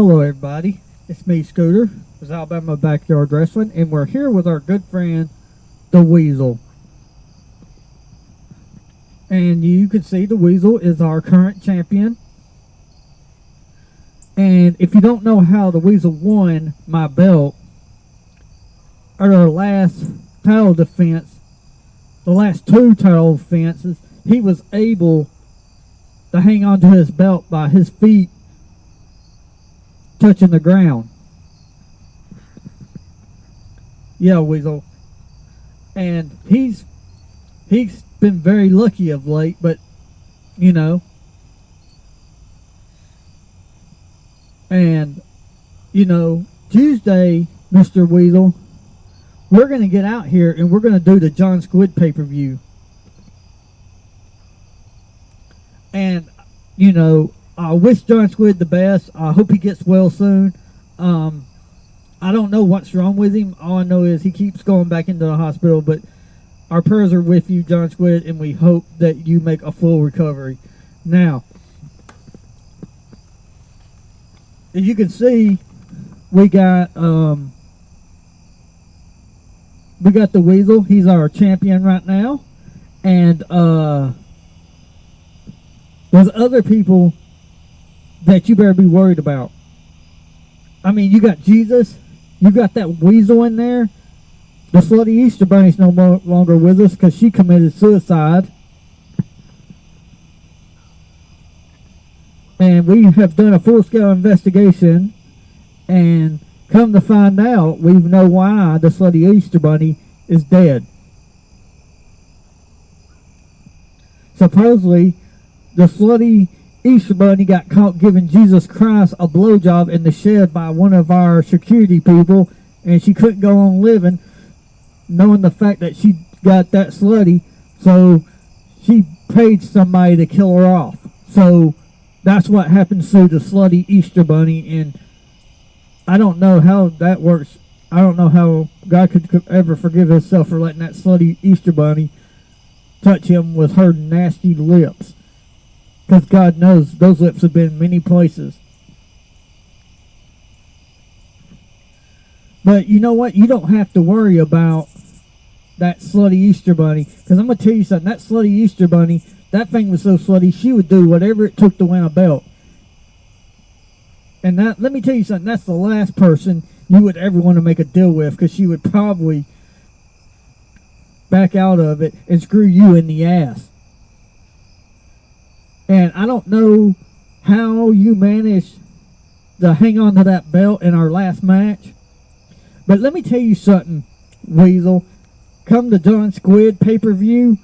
Hello everybody, it's me Scooter, it's Alabama Backyard Wrestling, and we're here with our good friend, the Weasel. And you can see the Weasel is our current champion. And if you don't know how the Weasel won my belt, at our last title defense, the last two title defenses, he was able to hang on to his belt by his feet touching the ground. Yeah, Weasel. And he's been very lucky of late, but you know. And you know, Tuesday, Mr. Weasel, we're gonna get out here and we're gonna do the John Squid pay-per-view. And you know, I wish John Squid the best. I hope he gets well soon. I don't know what's wrong with him. All I know is he keeps going back into the hospital, but our prayers are with you, John Squid, and we hope that you make a full recovery. Now, as you can see, we got the Weasel. He's our champion right now. And there's other people that you better be worried about. I mean, you got Jesus, you got that Weasel in there. The slutty Easter Bunny's no longer with us because she committed suicide. And we have done a full-scale investigation, and come to find out, we know why the slutty Easter Bunny is dead. Supposedly, the slutty Easter Bunny got caught giving Jesus Christ a blowjob in the shed by one of our security people, and she couldn't go on living, knowing the fact that she got that slutty, so she paid somebody to kill her off. So that's what happens to the slutty Easter Bunny, and I don't know how that works. I don't know how God could ever forgive himself for letting that slutty Easter Bunny touch him with her nasty lips. Because God knows those lips have been many places. But you know what? You don't have to worry about that slutty Easter Bunny. Because I'm going to tell you something. That slutty Easter Bunny, that thing was so slutty, she would do whatever it took to win a belt. And that, let me tell you something. That's the last person you would ever want to make a deal with. Because she would probably back out of it and screw you in the ass. And I don't know how you managed to hang on to that belt in our last match. But let me tell you something, Weasel. Come to John Squid pay-per-view.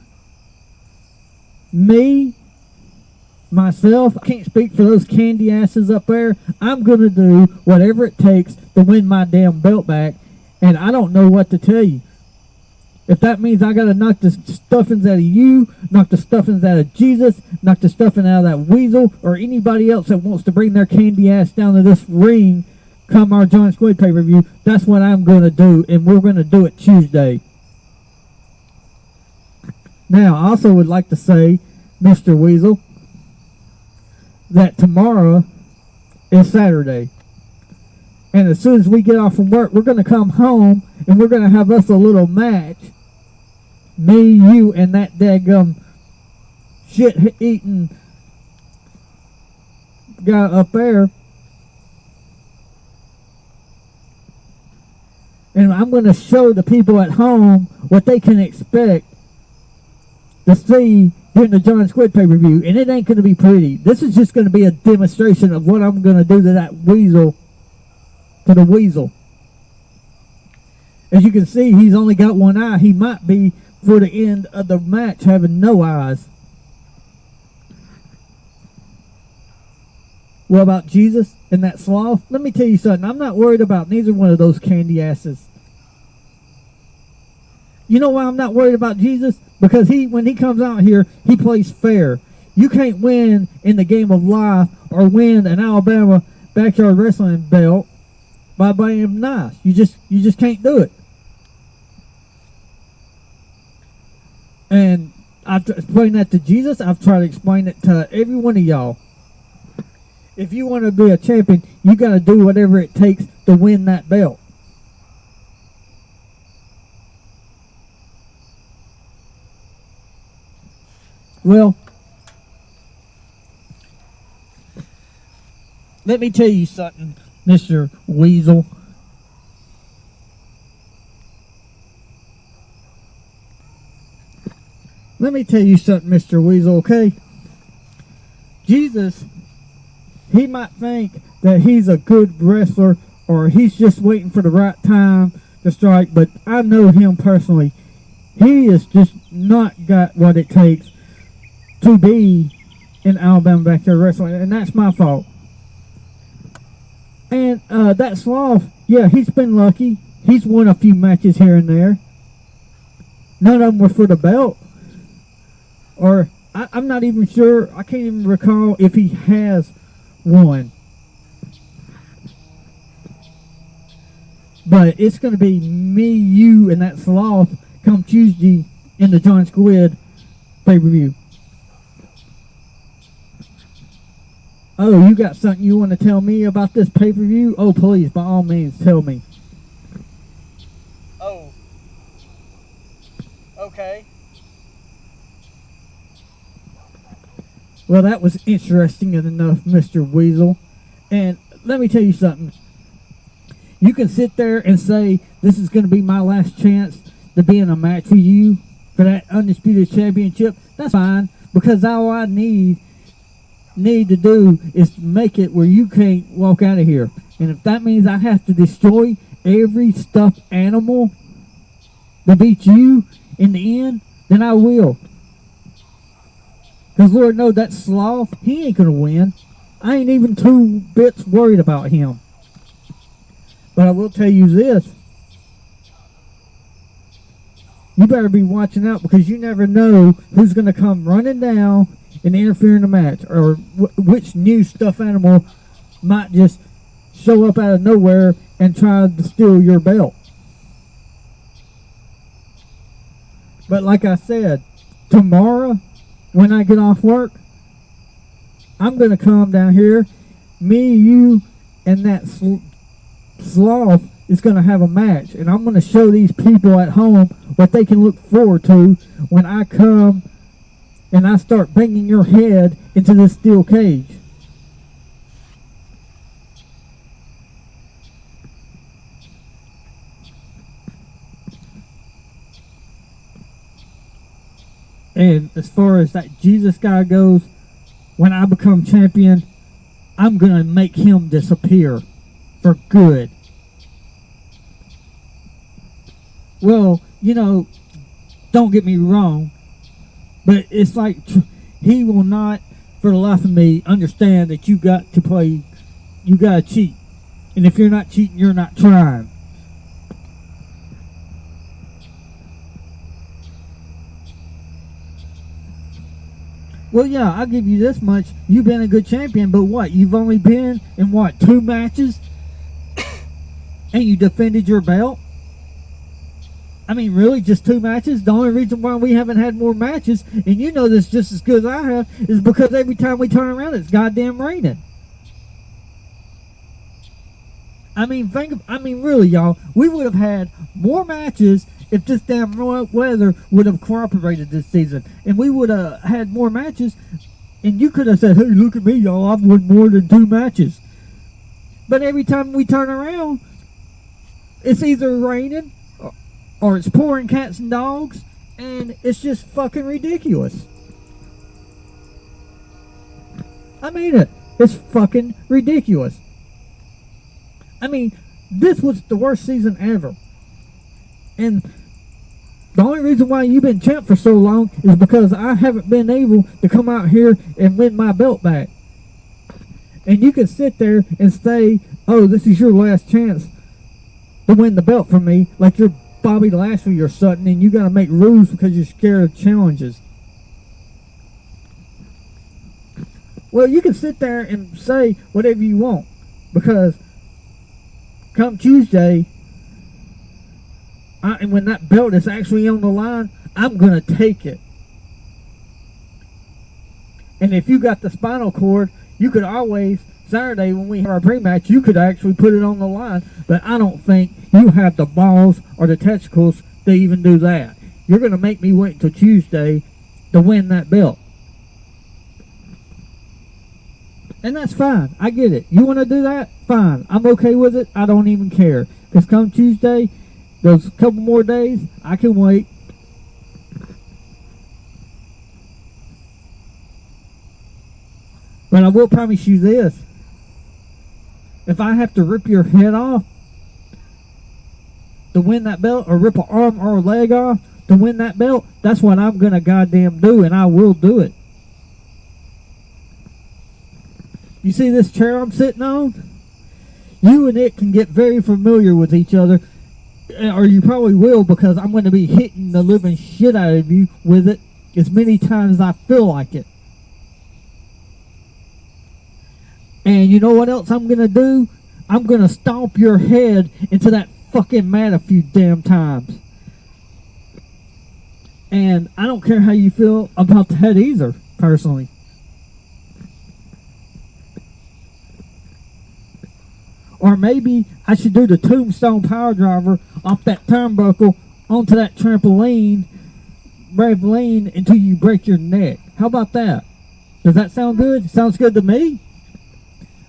Myself, I can't speak for those candy asses up there. I'm going to do whatever it takes to win my damn belt back. And I don't know what to tell you. If that means I got to knock the stuffings out of you, knock the stuffings out of Jesus, knock the stuffing out of that Weasel, or anybody else that wants to bring their candy ass down to this ring come our John Squid pay-per-view, that's what I'm going to do, and we're going to do it Tuesday. Now, I also would like to say, Mr. Weasel, that tomorrow is Saturday. And as soon as we get off from work, we're going to come home, and we're going to have us a little match. Me, you, and that daggum shit-eating guy up there. And I'm going to show the people at home what they can expect to see during the John Squid pay-per-view. And it ain't going to be pretty. This is just going to be a demonstration of what I'm going to do to that Weasel, to the Weasel. As you can see, he's only got one eye. He might be, for the end of the match, having no eyes. What about Jesus and that sloth? Let me tell you something. I'm not worried about neither one of those candy asses. You know why I'm not worried about Jesus? Because when he comes out here, he plays fair. You can't win in the game of life or win an Alabama backyard wrestling belt by being nice. You just can't do it. And I've explained that to Jesus. I've tried to explain it to every one of y'all. If you want to be a champion, you got to do whatever it takes to win that belt. Well, let me tell you something, Mr. Weasel. Let me tell you something, Mr. Weasel, okay? Jesus, he might think that he's a good wrestler or he's just waiting for the right time to strike, but I know him personally. He has just not got what it takes to be in Alabama backyard wrestling, and that's my fault. And that Sloth, yeah, he's been lucky. He's won a few matches here and there. None of them were for the belt. Or, I'm not even sure, I can't even recall if he has won. But it's going to be me, you, and that Sloth come Tuesday in the John Squid pay-per-view. Oh, you got something you want to tell me about this pay-per-view? Oh, please, by all means, tell me. Oh. Okay. Well, that was interesting enough, Mr. Weasel. And let me tell you something. You can sit there and say, this is going to be my last chance to be in a match with you for that Undisputed Championship. That's fine, because all I need to do is make it where you can't walk out of here. And if that means I have to destroy every stuffed animal to beat you in the end, then I will. Because Lord knows that Sloth, he ain't going to win. I ain't even 2 bits worried about him. But I will tell you this. You better be watching out, because you never know who's going to come running down and interfere in the match, or which new stuffed animal might just show up out of nowhere and try to steal your belt. But like I said, tomorrow when I get off work, I'm going to come down here. Me, you, and that Sloth is going to have a match, and I'm going to show these people at home what they can look forward to when I come and I start banging your head into this steel cage. And as far as that Jesus guy goes, when I become champion, I'm going to make him disappear for good. Well, you know, don't get me wrong, but it's like he will not, for the life of me, understand that you got to play, you got to cheat. And if you're not cheating, you're not trying. Well, yeah, I'll give you this much. You've been a good champion, but what? You've only been in, what, 2 matches? And you defended your belt? I mean, really, just 2 matches? The only reason why we haven't had more matches, and you know this just as good as I have, is because every time we turn around, it's goddamn raining. I mean, really, y'all, we would have had more matches if this damn weather would have cooperated this season. And we would have had more matches, and you could have said, hey, look at me, y'all, I've won more than 2 matches. But every time we turn around, it's either raining, or it's pouring cats and dogs, and it's just fucking ridiculous. I mean it. It's fucking ridiculous. I mean, this was the worst season ever. And the only reason why you've been champ for so long is because I haven't been able to come out here and win my belt back. And you can sit there and say, oh, this is your last chance to win the belt from me, like you're Bobby Lashley or something, and you got to make rules because you're scared of challenges. Well, you can sit there and say whatever you want, because come Tuesday, and when that belt is actually on the line, I'm going to take it. And if you got the spinal cord, you could always Saturday when we have our pre-match, you could actually put it on the line. But I don't think you have the balls or the testicles to even do that. You're going to make me wait until Tuesday to win that belt. And that's fine. I get it. You want to do that? Fine. I'm okay with it. I don't even care. Because come Tuesday, those couple more days, I can wait. But I will promise you this. If I have to rip your head off to win that belt, or rip an arm or a leg off to win that belt, that's what I'm going to goddamn do, and I will do it. You see this chair I'm sitting on? You and it can get very familiar with each other, or you probably will, because I'm going to be hitting the living shit out of you with it as many times as I feel like it. And you know what else I'm going to do? I'm going to stomp your head into that fucking mat a few damn times. And I don't care how you feel about that either, personally. Or maybe I should do the tombstone power driver off that turnbuckle onto that trampoline until you break your neck. How about that? Does that sound good? Sounds good to me.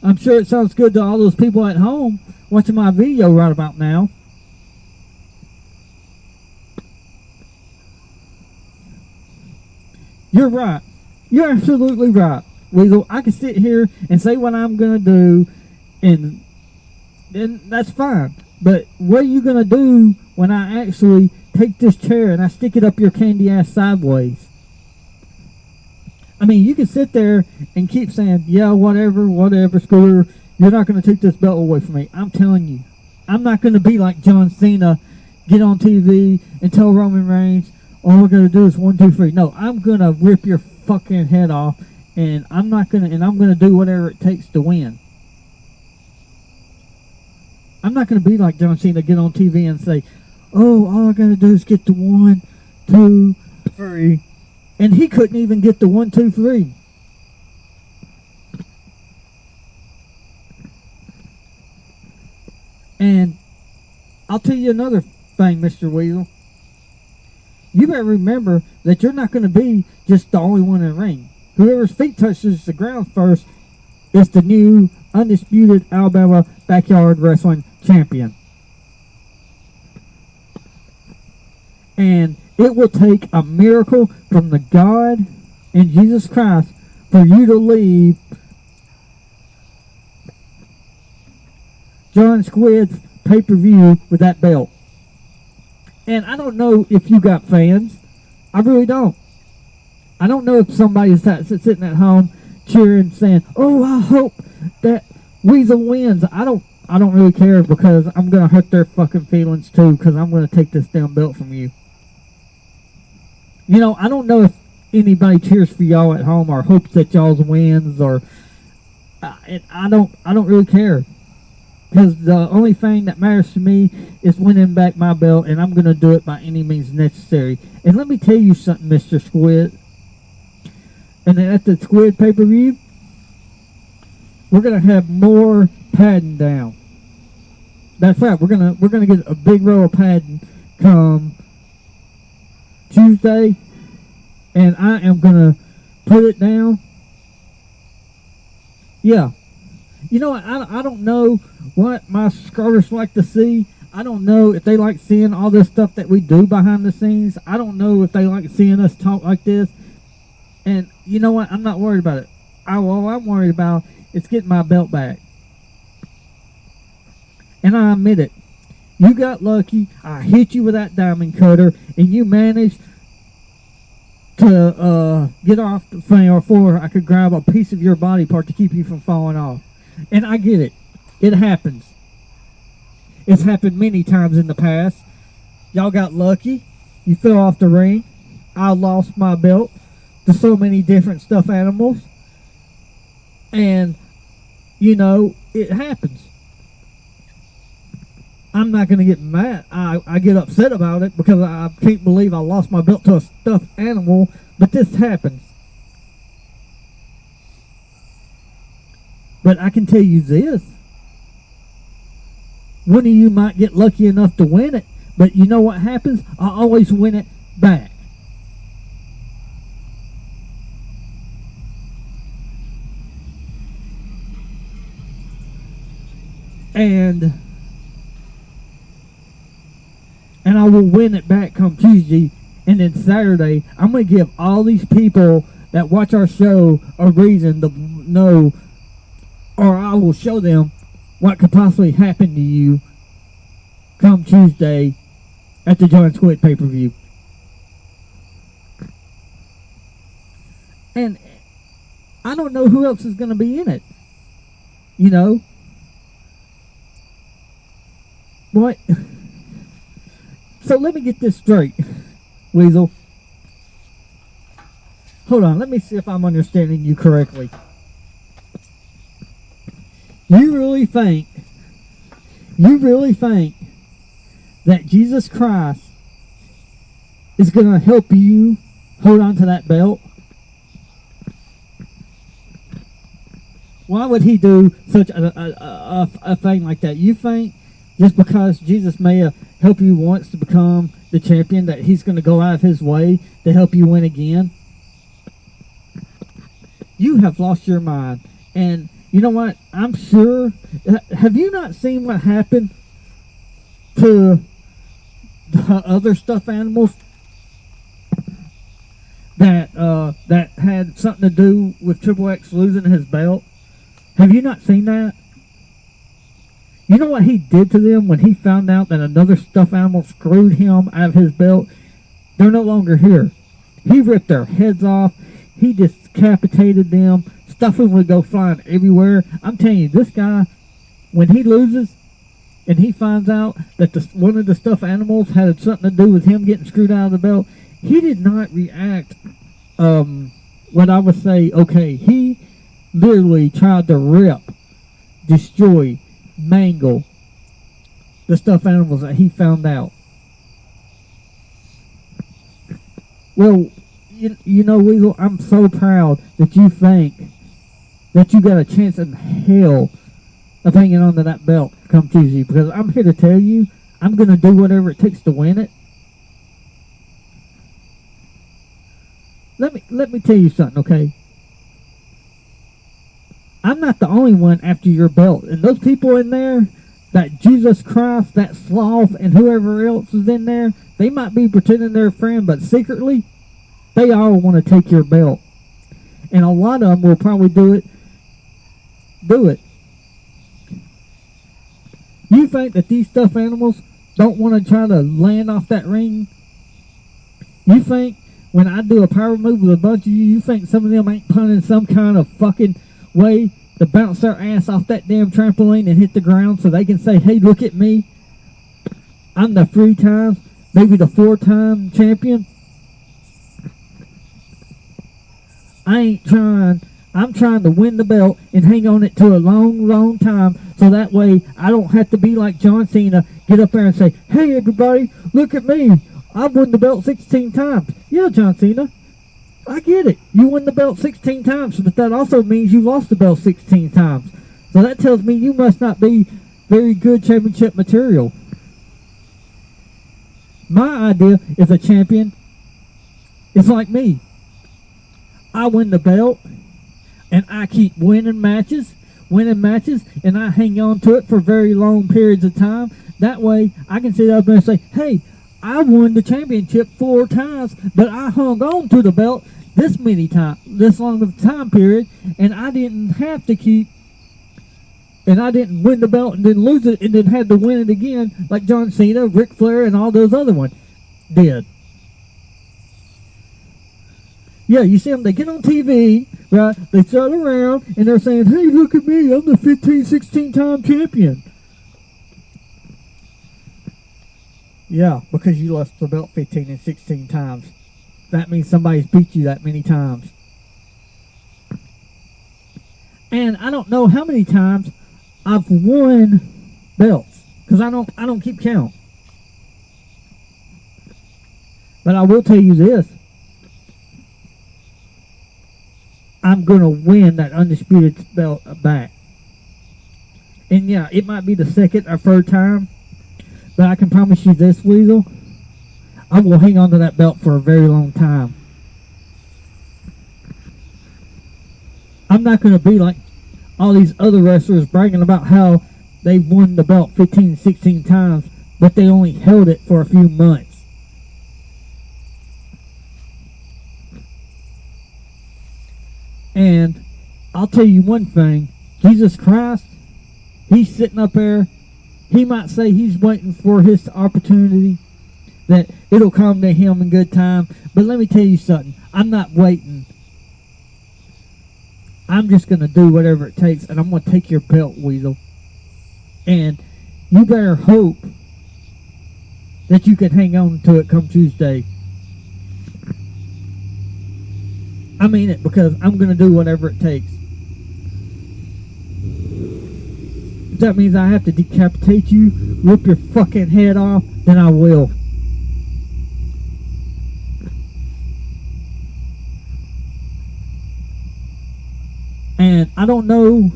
I'm sure it sounds good to all those people at home watching my video right about now. You're right. You're absolutely right, Weasel. I can sit here and say what I'm going to do, and then that's fine. But what are you going to do when I actually take this chair and I stick it up your candy ass sideways? I mean, you can sit there and keep saying, yeah, whatever, Scooter. You're not going to take this belt away from me. I'm telling you. I'm not going to be like John Cena, get on TV and tell Roman Reigns, all we're going to do is 1, 2, 3. No, I'm going to rip your fucking head off, and I'm going to do whatever it takes to win. I'm not going to be like John Cena, get on TV and say, oh, all I got to do is get to 1, 2, 3. And he couldn't even get to 1, 2, 3. And I'll tell you another thing, Mr. Weasel. You better remember that you're not going to be just the only one in the ring. Whoever's feet touches the ground first is the new Undisputed Alabama Backyard Wrestling Champion. And it will take a miracle from the God in Jesus Christ for you to leave John Squid's pay-per-view with that belt. And I don't know if you got fans. I really don't. I don't know if somebody's sitting at home cheering, saying, oh, I hope that Weasel wins. I don't really care, because I'm going to hurt their fucking feelings too, because I'm going to take this damn belt from you. You know, I don't know if anybody cheers for y'all at home or hopes that y'all's wins, or I don't really care, because the only thing that matters to me is winning back my belt, and I'm going to do it by any means necessary. And let me tell you something, Mr. Squid. And then at the Squid pay-per-view, we're going to have more padding down. That's right. We're gonna get a big row of padding come Tuesday, and I am gonna put it down. Yeah. You know what? I don't know what my subscribers like to see. I don't know if they like seeing all this stuff that we do behind the scenes. I don't know if they like seeing us talk like this. And you know what? I'm not worried about it. All I'm worried about is getting my belt back. And I admit it. You got lucky. I hit you with that diamond cutter, and you managed to get off the thing, or before I could grab a piece of your body part to keep you from falling off. And I get it. It happens. It's happened many times in the past. Y'all got lucky. You fell off the ring. I lost my belt to so many different stuffed animals. And, you know, it happens. I'm not going to get mad. I get upset about it because I can't believe I lost my belt to a stuffed animal. But this happens. But I can tell you this. One of you might get lucky enough to win it, but you know what happens? I always win it back. And I will win it back come Tuesday, and then Saturday I'm going to give all these people that watch our show a reason to know, or I will show them what could possibly happen to you come Tuesday at the John Squid pay-per-view. And I don't know who else is going to be in it. You know? What? So let me get this straight, Weasel. Hold on, let me see if I'm understanding you correctly. You really think that Jesus Christ is going to help you hold on to that belt? Why would he do such a thing like that? You think just because Jesus may have helped you once to become the champion that he's going to go out of his way to help you win again? You have lost your mind. And you know what? I'm sure. Have you not seen what happened to the other stuffed animals that had something to do with Triple X losing his belt? Have you not seen that? You know what he did to them when he found out that another stuffed animal screwed him out of his belt? They're no longer here. He ripped their heads off. He decapitated them. Stuffing would go flying everywhere. I'm telling you, this guy, when he loses and he finds out that one of the stuffed animals had something to do with him getting screwed out of the belt, he did not react what I would say, okay, he literally tried to rip, destroy, mangle the stuffed animals that he found out. Well, you know, Weasel, I'm so proud that you think that you got a chance in hell of hanging on to that belt come Tuesday, because I'm here to tell you, I'm going to do whatever it takes to win it. Let me tell you something, okay? I'm not the only one after your belt. And those people in there, that Jesus Christ, that sloth, and whoever else is in there, they might be pretending they're a friend, but secretly, they all want to take your belt. And a lot of them will probably do it. You think that these stuffed animals don't want to try to land off that ring? You think when I do a power move with a bunch of you think some of them ain't punting some kind of fucking way to bounce their ass off that damn trampoline and hit the ground so they can say, hey, look at me. I'm the 3 times, maybe the 4-time champion. I'm trying to win the belt and hang on it to a long, long time so that way I don't have to be like John Cena, get up there and say, hey, everybody, look at me. I've won the belt 16 times. Yeah, John Cena, I get it. You won the belt 16 times, but that also means you lost the belt 16 times. So that tells me you must not be very good championship material. My idea is a champion is like me. I win the belt, and I keep winning matches, and I hang on to it for very long periods of time. That way, I can sit up there and say, hey, I won the championship 4 times, but I hung on to the belt this long of a time period, and I didn't have to keep, and I didn't win the belt and then lose it and then had to win it again like John Cena, Ric Flair, and all those other ones did. Yeah, you see them, they get on TV, right, they sit around, and they're saying, hey, look at me, I'm the 15, 16-time champion. Yeah, because you lost the belt 15 and 16 times. That means somebody's beat you that many times. And I don't know how many times I've won belts, because I don't keep count. But I will tell you this. I'm going to win that Undisputed belt back. And yeah, it might be the second or third time, but I can promise you this, Weasel, I will hang on to that belt for a very long time. I'm not going to be like all these other wrestlers bragging about how they've won the belt 15, 16 times, but they only held it for a few months. And I'll tell you one thing, Jesus Christ, he's sitting up there. He might say he's waiting for his opportunity, that it'll come to him in good time. But let me tell you something. I'm not waiting. I'm just going to do whatever it takes, and I'm going to take your belt, Weasel. And you better hope that you can hang on to it come Tuesday. I mean it, because I'm going to do whatever it takes. If that means I have to decapitate you, rip your fucking head off, then I will. And I don't know,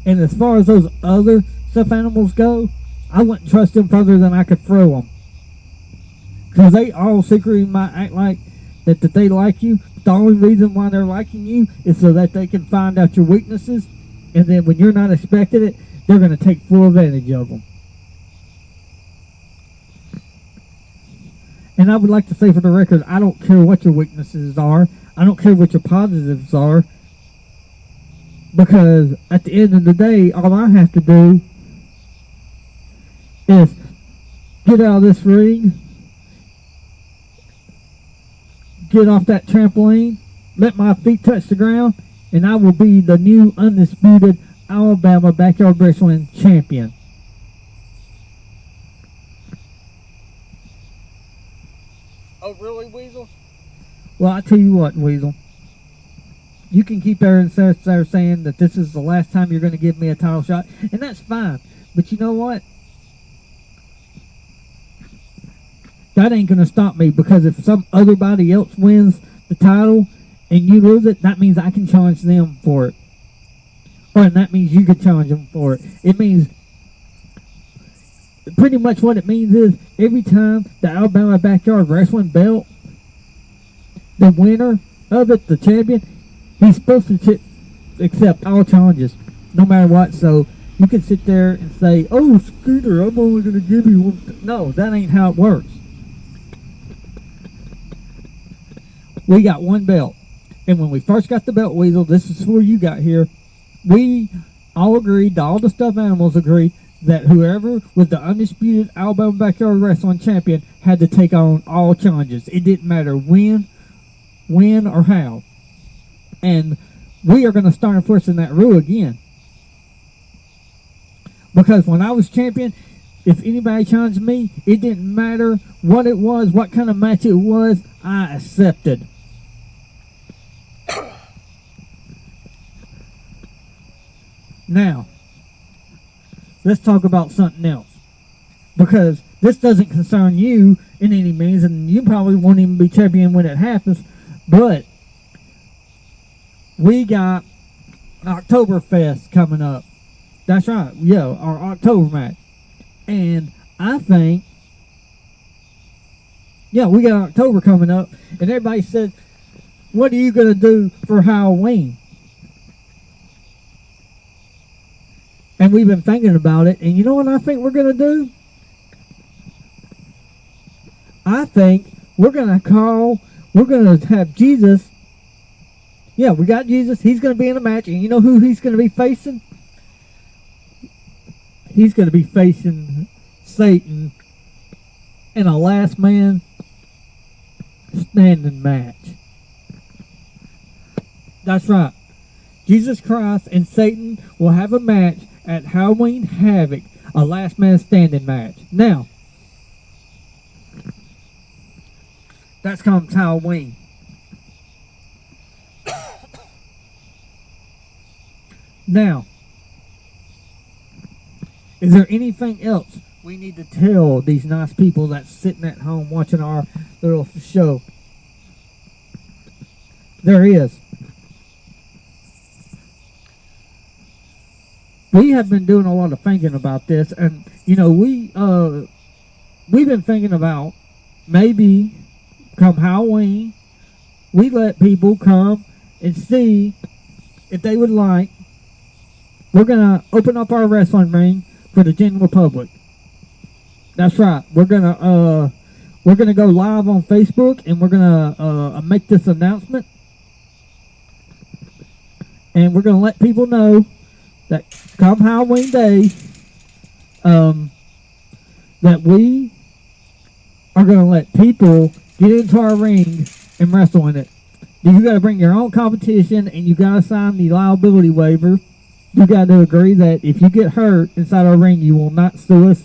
and as far as those other stuffed animals go, I wouldn't trust them further than I could throw them. Because they all secretly might act like that they like you. The only reason why they're liking you is so that they can find out your weaknesses. And then when you're not expecting it, they're going to take full advantage of them. And I would like to say for the record, I don't care what your weaknesses are. I don't care what your positives are. Because at the end of the day, all I have to do is get out of this ring, get off that trampoline, let my feet touch the ground, and I will be the new Undisputed Alabama Backyard Wrestling Champion. Oh, really, Weasel? Well, I tell you what, Weasel. You can keep there and there saying that this is the last time you're going to give me a title shot, and that's fine. But you know what? That ain't going to stop me, because if some other body else wins the title and you lose it, that means I can challenge them for it. Or that means you can challenge them for it. It means, pretty much what it means is, every time the Alabama Backyard Wrestling belt, the winner of it, the champion, he's supposed to accept all challenges, no matter what. So you can sit there and say, "Oh, Scooter, I'm only going to give you one." No, that ain't how it works. We got one belt. And when we first got the belt, Weasel, this is before you got here, we all agreed, all the stuffed animals agreed, that whoever was the Undisputed Alabama Backyard Wrestling Champion had to take on all challenges. It didn't matter when or how. And we are going to start enforcing that rule again. Because when I was champion, if anybody challenged me, it didn't matter what it was, what kind of match it was, I accepted. Now, let's talk about something else. Because this doesn't concern you in any means, and you probably won't even be champion when it happens, but we got Oktoberfest coming up. That's right, yeah, our October match. And I think, yeah, we got October coming up, and everybody said, what are you going to do for Halloween? And we've been thinking about it, and you know what I think we're going to do? I think we're going to have Jesus. Yeah, we got Jesus. He's going to be in a match, and you know who he's going to be facing? He's going to be facing Satan in a last man standing match. That's right. Jesus Christ and Satan will have a match at Halloween Havoc, a last man standing match. Now, that's comes Halloween. Now, is there anything else we need to tell these nice people that's sitting at home watching our little show? There is. we have been doing a lot of thinking about this, and we've been thinking about maybe come Halloween, we let people come and see if they would like. We're gonna open up our wrestling ring for the general public. That's right. We're gonna go live on Facebook, and we're gonna make this announcement, and we're gonna let people know that come Halloween Day, that we are gonna let people get into our ring and wrestle in it. You got to bring your own competition, and you got to sign the liability waiver. You got to agree that if you get hurt inside our ring, you will not sue us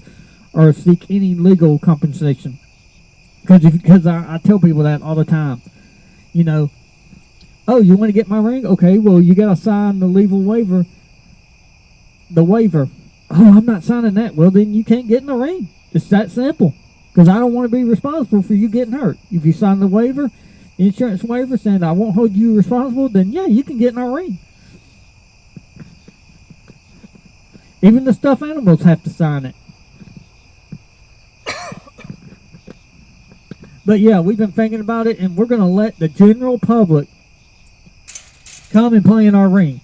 or seek any legal compensation. Because I tell people that all the time. Oh, you want to get my ring? Okay, well, you got to sign the legal waiver. The waiver. Oh, I'm not signing that. Well, then you can't get in the ring. It's that simple. Because I don't want to be responsible for you getting hurt. If you sign the waiver, insurance waiver saying I won't hold you responsible, then yeah, you can get in our ring. Even the stuffed animals have to sign it. But yeah, we've been thinking about it, and we're going to let the general public come and play in our ring.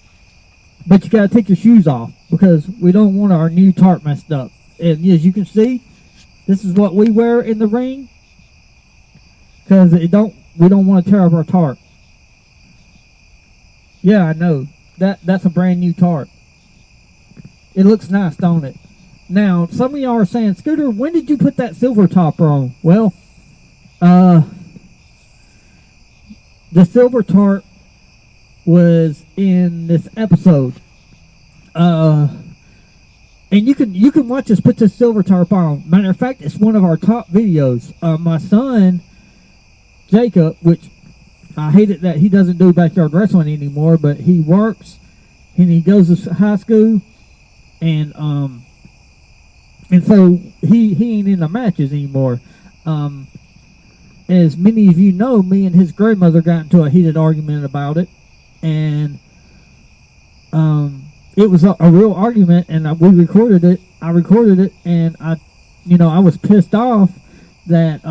But you got to take your shoes off, because we don't want our new tarp messed up. And as you can see, this is what we wear in the ring, because we don't want to tear up our tarp. Yeah, I know. That's a brand new tarp. It looks nice, don't it? Now, some of y'all are saying, Scooter, when did you put that silver topper on? Well, the silver tarp was in this episode. And you can watch us put this silver tarp on. Matter of fact, it's one of our top videos. My son, Jacob, which I hate it that he doesn't do backyard wrestling anymore, but he works and he goes to high school, and so he ain't in the matches anymore. As many of you know, me and his grandmother got into a heated argument about it, and it was a real argument, and we recorded it. I recorded it, and I was pissed off that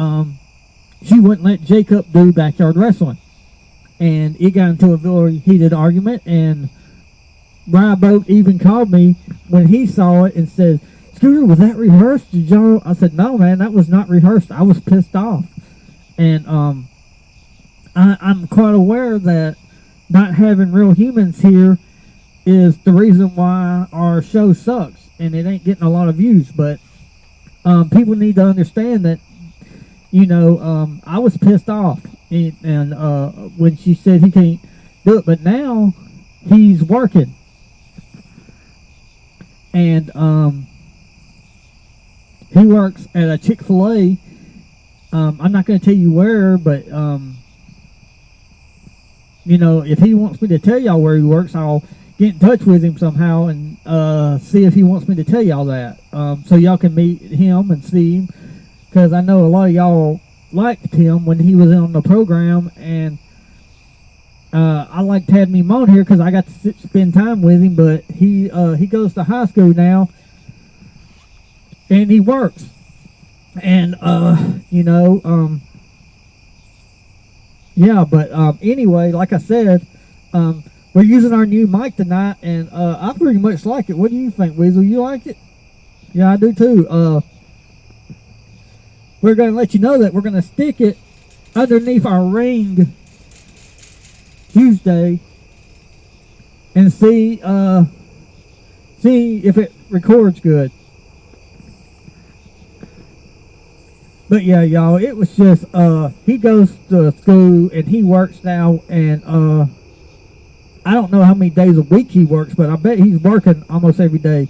she wouldn't let Jacob do backyard wrestling, and it got into a very heated argument. And Ryboat even called me when he saw it and said, "Scooter, was that rehearsed? Did y'all?" I said, "No, man, that was not rehearsed. I was pissed off." And I'm quite aware that not having real humans here is the reason why our show sucks and it ain't getting a lot of views. But people need to understand that, I was pissed off, and when she said he can't do it, but now he's working, and he works at a Chick-fil-A. I'm not going to tell you where, but if he wants me to tell y'all where he works, I'll get in touch with him somehow and see if he wants me to tell y'all that, so y'all can meet him and see him, because I know a lot of y'all liked him when he was on the program, and I liked having him on here because I got to spend time with him. But he goes to high school now, and he works, and yeah. But anyway, like I said, we're using our new mic tonight, and I pretty much like it. What do you think, Weasel? You like it? Yeah, I do too. We're going to let you know that we're going to stick it underneath our ring Tuesday and see if it records good. But yeah, y'all, it was just he goes to school and he works now, and I don't know how many days a week he works, but I bet he's working almost every day.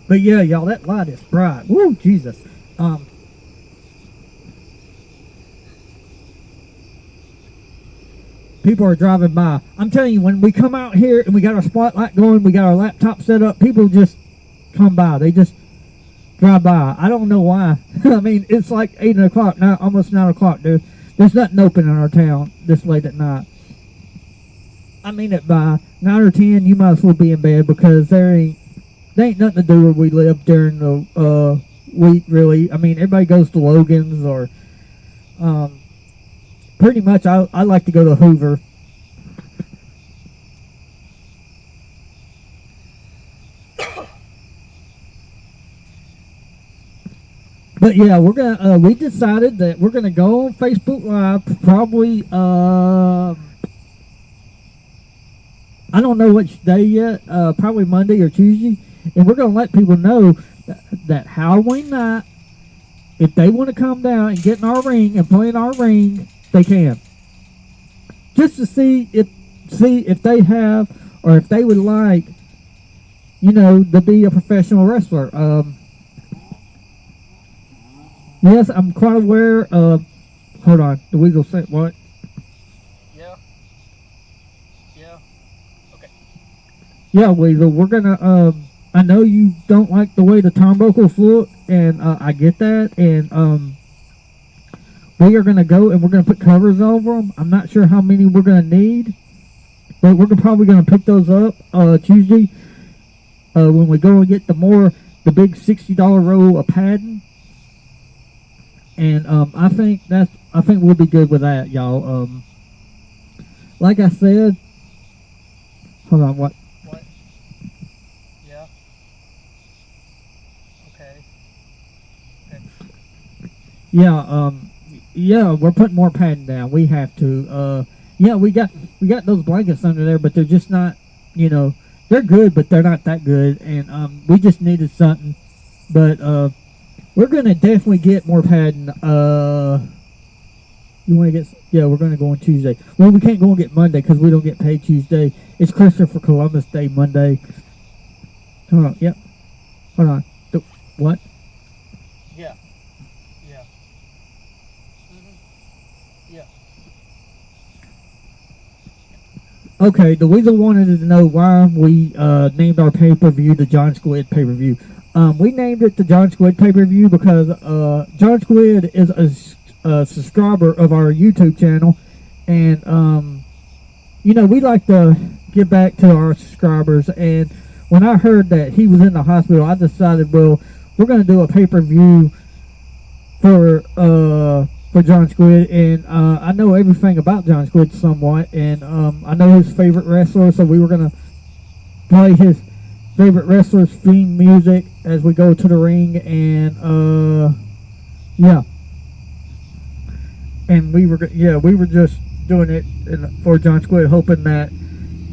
But yeah, y'all, that light is bright. Woo, Jesus. People are driving by. I'm telling you, when we come out here and we got our spotlight going, we got our laptop set up, people just come by. They just drive by. I don't know why. I mean, it's like 8 o'clock now, almost 9 o'clock, dude. There's nothing open in our town this late at night. I mean it, by 9 or 10, you might as well be in bed, because there ain't nothing to do where we live during the week, really. I mean, everybody goes to Logan's, or pretty much I like to go to Hoover. But yeah, we're gonna. We decided that we're gonna go on Facebook Live. Probably. I don't know which day yet. Probably Monday or Tuesday, and we're gonna let people know that Halloween night, if they want to come down and get in our ring and play in our ring, they can. Just to see if they have, or if they would like, to be a professional wrestler. Yes, I'm quite aware of... Hold on. The Weasel said what? Yeah. Okay. Yeah, Weasel, we're gonna... I know you don't like the way the turnbuckles look, and I get that, and we are gonna go and we're gonna put covers over them. I'm not sure how many we're gonna need, but we're probably gonna pick those up Tuesday when we go and get the big $60 roll of padding. And I think we'll be good with that, y'all. Like I said, hold on, what? What? Yeah. Okay. Yeah, we're putting more padding down. We have to. Yeah, we got those blankets under there, but they're just not, they're good, but they're not that good. And we just needed something. But we're gonna definitely get more padding. You want to get? Yeah, we're gonna go on Tuesday. Well, we can't go and get Monday because we don't get paid Tuesday. It's Christopher Columbus Day Monday. Hold on. Yep. Hold on. What? Yeah. Yeah. Okay, the Weasel wanted to know why we named our pay-per-view the John Squid pay-per-view. We named it the John Squid pay-per-view because John Squid is a subscriber of our YouTube channel, and we like to give back to our subscribers. And when I heard that he was in the hospital, I decided, well, we're going to do a pay-per-view for John Squid, and I know everything about John Squid somewhat, and I know his favorite wrestler, so we were going to play his favorite wrestler's theme music as we go to the ring, and yeah, and we were just doing it for John Squid, hoping that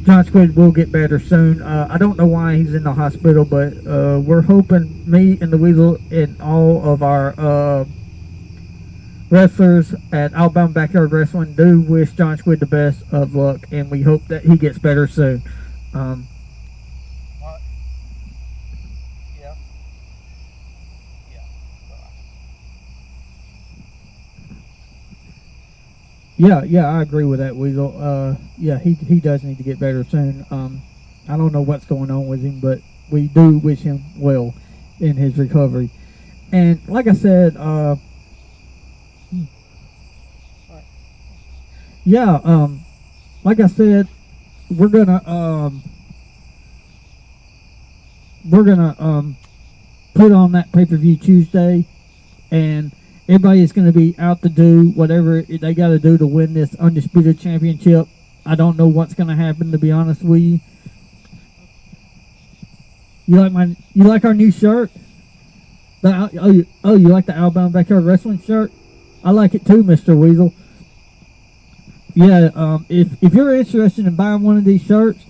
John Squid will get better soon. I don't know why he's in the hospital, but we're hoping, me and the Weasel and all of our wrestlers at Alabama Backyard Wrestling do wish John Squid the best of luck, and we hope that he gets better soon. Yeah, I agree with that, Weasel. Yeah, he does need to get better soon. I don't know what's going on with him, but we do wish him well in his recovery. And like I said, yeah, like I said, we're gonna put on that pay-per-view Tuesday, and everybody is going to be out to do whatever they got to do to win this Undisputed Championship. I don't know what's going to happen, to be honest with you. You like our new shirt? You like the Alabama Backyard Wrestling shirt? I like it too, Mr. Weasel. Yeah, if you're interested in buying one of these shirts,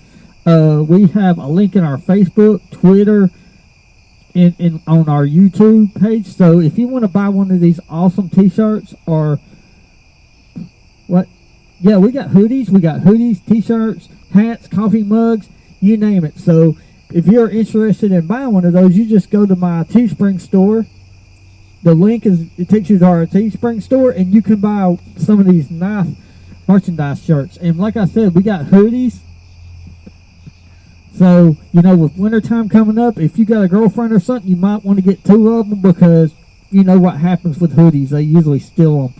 we have a link in our Facebook, Twitter, on our YouTube page. So if you want to buy one of these awesome t-shirts, or what? Yeah, we got hoodies, t-shirts, hats, coffee mugs, you name it. So if you're interested in buying one of those, you just go to my Teespring Store. The link it takes you to our Teespring Store, and you can buy some of these nice merchandise shirts. And like I said, we got hoodies. So, with wintertime coming up, if you got a girlfriend or something, you might want to get 2 of them, because you know what happens with hoodies. They usually steal them.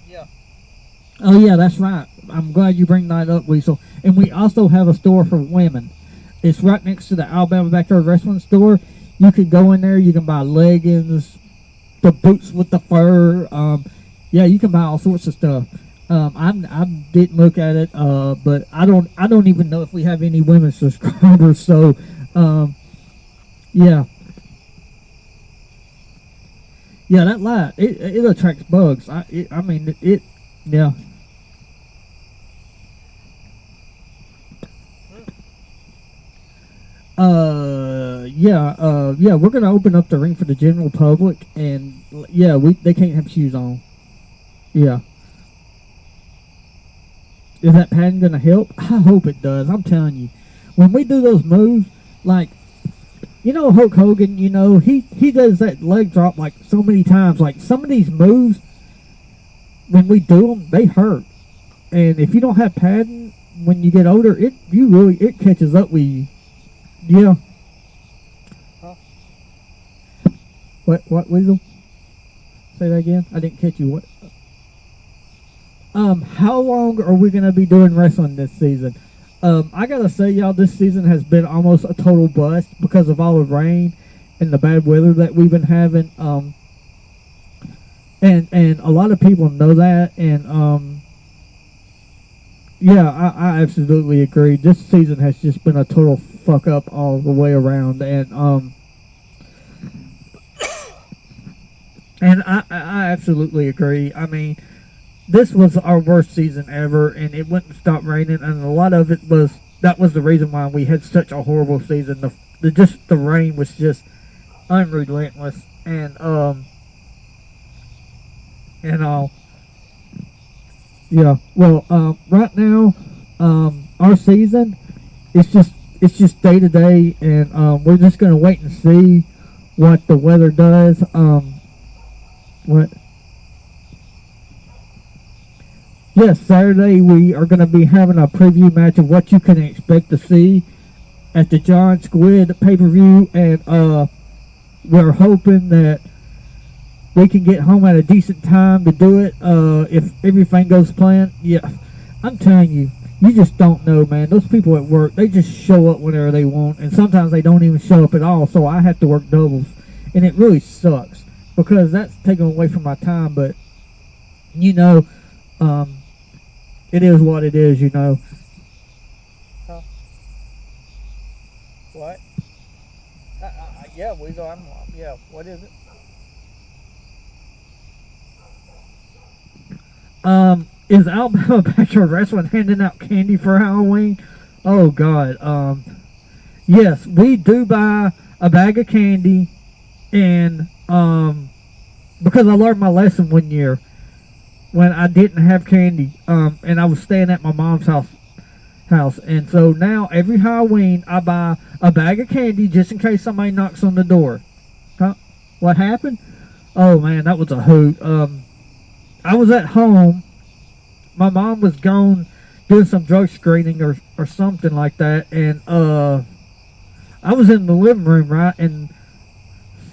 Yeah. Oh, yeah, that's right. I'm glad you bring that up, Weasel. And we also have a store for women. It's right next to the Alabama Backyard Wrestling store. You can go in there. You can buy leggings, the boots with the fur. Yeah, you can buy all sorts of stuff. I didn't look at it, but I don't even know if we have any women subscribers. So, yeah. Yeah, that light, it attracts bugs. I mean, yeah. Yeah, we're gonna open up the ring for the general public, and yeah, they can't have shoes on. Yeah. Is that padding gonna help? I hope it does. I'm telling you, when we do those moves, like, you know, Hulk Hogan, you know, he does that leg drop like so many times. Like, some of these moves, when we do them, they hurt. And if you don't have padding when you get older, it catches up with you. Yeah. Huh? What, Weasel? Say that again? I didn't catch you. What? How long are we gonna be doing wrestling this season? I gotta say, y'all, this season has been almost a total bust because of all the rain and the bad weather that we've been having. And a lot of people know that, and yeah, I absolutely agree. This season has just been a total fuck up all the way around, and I absolutely agree. I mean, this was our worst season ever, and it wouldn't stop raining, and a lot of it was, that was the reason why we had such a horrible season. The rain was just unrelentless, and yeah. Well, right now, our season, it's just day to day, and we're just gonna wait and see what the weather does. What? Yes, Saturday we are going to be having a preview match of what you can expect to see at the John Squid pay-per-view, and we're hoping that we can get home at a decent time to do it, if everything goes planned. Yeah, I'm telling you, you just don't know, man. Those people at work, they just show up whenever they want, and sometimes they don't even show up at all, so I have to work doubles, and it really sucks, because that's taken away from my time, but, you know, it is what it is, you know. Huh? What? Yeah, Weasel, yeah, what is it? Is Alabama Backyard Wrestling handing out candy for Halloween? Oh, God. Yes, we do buy a bag of candy, and, because I learned my lesson one year, when I didn't have candy, and I was staying at my mom's house, and so now every Halloween I buy a bag of candy just in case somebody knocks on the door. Huh? What happened? Oh man, that was a hoot. I was at home. My mom was gone doing some drug screening or something like that, and I was in the living room, right, and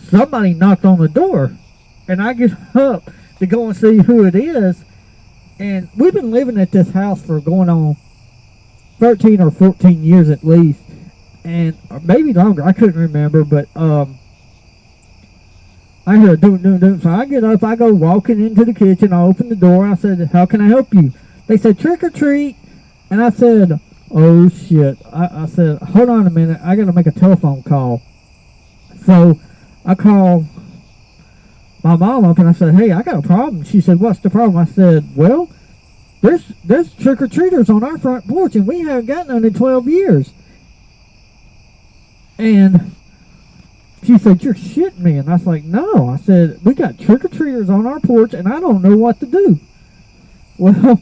somebody knocked on the door, and I get up to go and see who it is, and we've been living at this house for going on 13 or 14 years at least, and or maybe longer, I couldn't remember, but I hear a doom, so I get up, I go walking into the kitchen, I open the door, I said, how can I help you? They said, trick or treat, and I said, oh shit, I said, hold on a minute, I gotta make a telephone call. So I called my mom up and I said, hey, I got a problem. She said, what's the problem? I said, well, there's trick-or-treaters on our front porch, and we haven't gotten none in 12 years. And she said, you're shitting me. And I was like, no. I said, we got trick-or-treaters on our porch, and I don't know what to do. Well,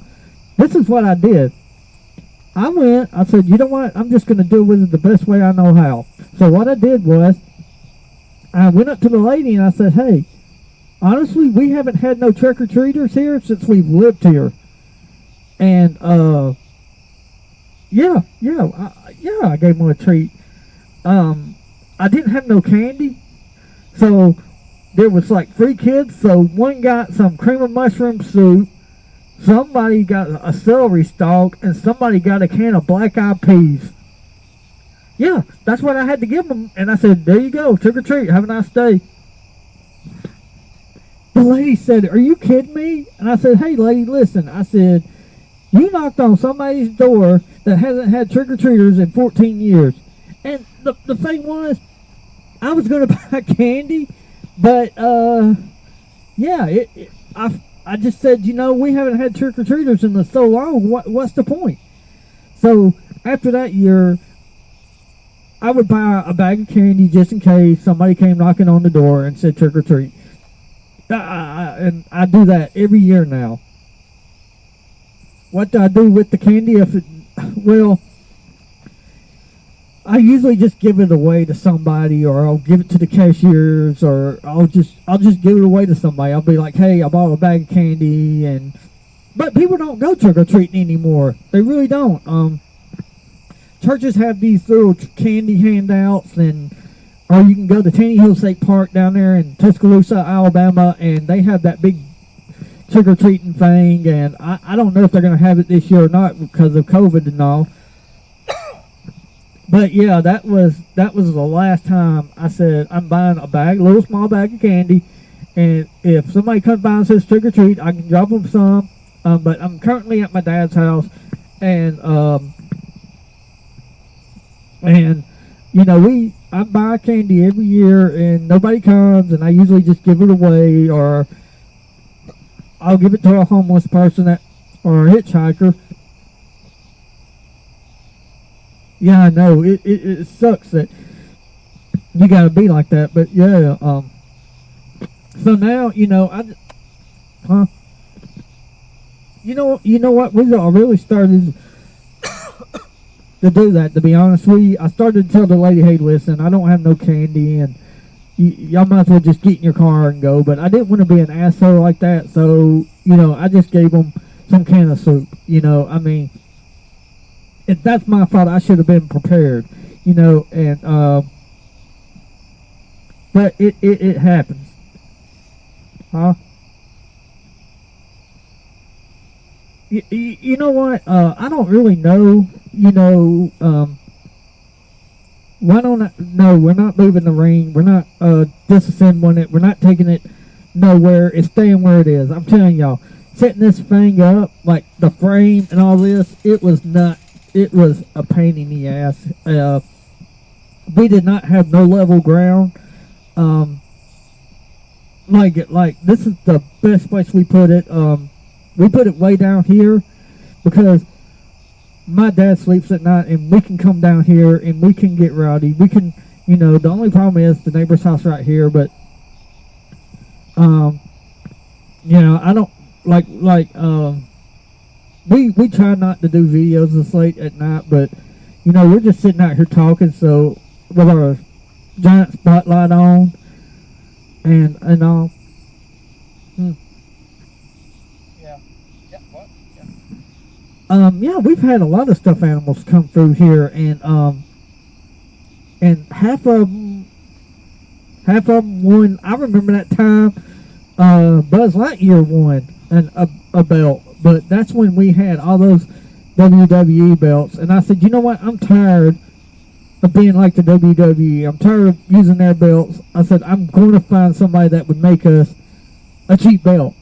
this is what I did. I went, I said, you know what? I'm just going to deal with it the best way I know how. So what I did was, I went up to the lady and I said, hey, honestly, we haven't had no trick-or-treaters here since we've lived here. And, yeah, I gave them a treat. I didn't have no candy, so there was like 3 kids, so one got some cream of mushroom soup, somebody got a celery stalk, and somebody got a can of black-eyed peas. Yeah, that's what I had to give them. And I said, there you go, trick or treat, have a nice day. The lady said, are you kidding me? And I said, hey lady, listen, I said, you knocked on somebody's door that hasn't had trick-or-treaters in 14 years. And the thing was, I was going to buy candy, but, yeah, I just said, you know, we haven't had trick-or-treaters in so long, what's the point? So, after that year, I would buy a bag of candy just in case somebody came knocking on the door and said trick-or-treat. And I do that every year now. What do I do with the candy? Well, I usually just give it away to somebody, or I'll give it to the cashiers, or I'll just give it away to somebody. I'll be like, hey, I bought a bag of candy, but people don't go trick-or-treating anymore. They really don't. Churches have these little candy handouts, or you can go to Tanny Hill State Park down there in Tuscaloosa, Alabama, and they have that big trick-or-treating thing, and I don't know if they're going to have it this year or not because of COVID and all. But yeah, that was the last time I said I'm buying a little small bag of candy, and if somebody comes by and says trick or treat, I can drop them some. But I'm currently at my dad's house, and you know, I buy candy every year, and nobody comes, and I usually just give it away, or I'll give it to a homeless person or a hitchhiker. Yeah, I know. It sucks that you gotta be like that, but yeah. So now, you know, you know what? I really started to do that. To be honest with you, I started to tell the lady, "Hey, listen, I don't have no candy, and y'all might as well just get in your car and go." But I didn't want to be an asshole like that, so you know, I just gave them some can of soup. You know, I mean. That's my fault. I should have been prepared, you know, and but it happens, huh? You know what? I don't really know. You know, why don't no? We're not moving the ring. We're not disassembling it. We're not taking it nowhere. It's staying where it is. I'm telling y'all, setting this thing up, like the frame and all this, it was not. It was a pain in the ass. We did not have no level ground. Like this is the best place we put it. We put it way down here because my dad sleeps at night, and we can come down here and we can get rowdy. We can, you know. The only problem is the neighbor's house right here, but you know, I don't like. We try not to do videos this late at night, but you know, we're just sitting out here talking, so with our giant spotlight on and all. Yeah. Yeah. What? Yeah. Yeah, we've had a lot of stuffed animals come through here, and half of them won. I remember that time Buzz Lightyear won a belt. But that's when we had all those WWE belts. And I said, you know what? I'm tired of being like the WWE. I'm tired of using their belts. I said, I'm going to find somebody that would make us a cheap belt.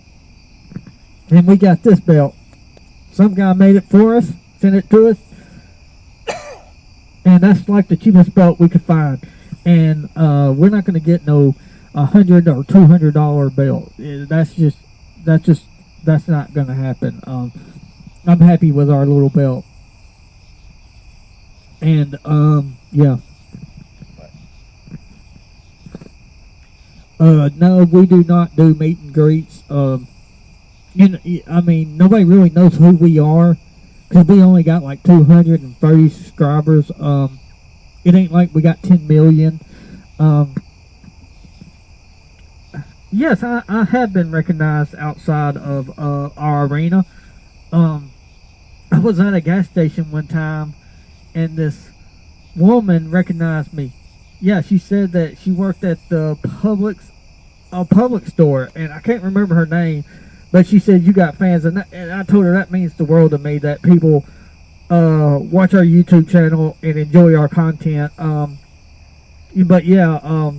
And we got this belt. Some guy made it for us, sent it to us. And that's like the cheapest belt we could find. And we're not going to get no $100 or $200 belt. That's not going to happen. I'm happy with our little belt. And, yeah. No, we do not do meet and greets. You know, I mean, nobody really knows who we are because we only got like 230 subscribers. It ain't like we got 10 million. Yes, I have been recognized outside of our arena. I was at a gas station one time, and this woman recognized me. Yeah, she said that she worked at the public store, and I can't remember her name, But she said you got fans, and I told her that means the world to me, that people watch our YouTube channel and enjoy our content. But yeah,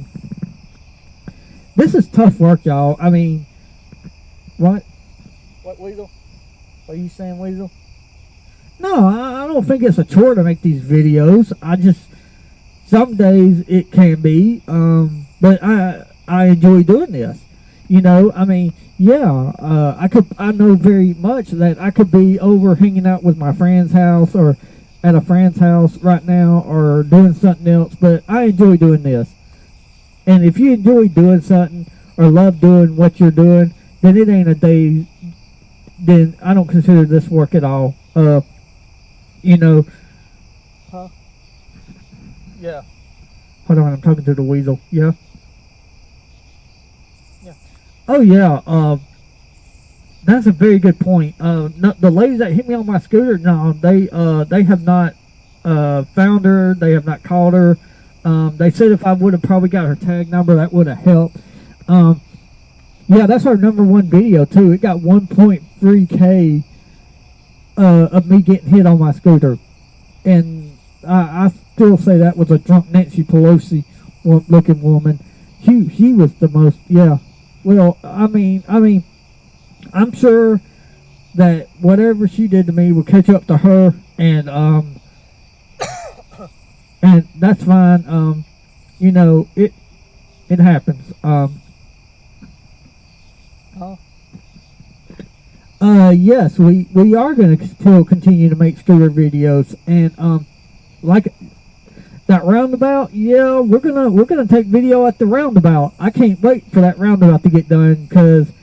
this is tough work, y'all. I mean, what? What, Weasel? Are you saying, Weasel? No, I don't think it's a chore to make these videos. I just, some days it can be, but I enjoy doing this. You know, I mean, yeah, I know very much that I could be over hanging out with my friend's house or at a friend's house right now or doing something else, but I enjoy doing this. And if you enjoy doing something or love doing what you're doing, then it ain't a day, then I don't consider this work at all. You know. Huh? Yeah. Hold on, I'm talking to the Weasel. Yeah? Yeah. Oh, yeah. That's a very good point. No, the ladies that hit me on my scooter, no, they have not found her. They have not called her. They said if I would have probably got her tag number, that would have helped. Yeah, that's our #1 video, too. It got 1.3K of me getting hit on my scooter. And I still say that was a drunk Nancy Pelosi looking woman. She was the most, yeah. Well, I mean, I'm sure that whatever she did to me will catch up to her, and and that's fine. You know, it happens. Yes, we are going to still continue to make scooter videos, and like that roundabout, yeah, we're gonna take video at the roundabout. I can't wait for that roundabout to get done, because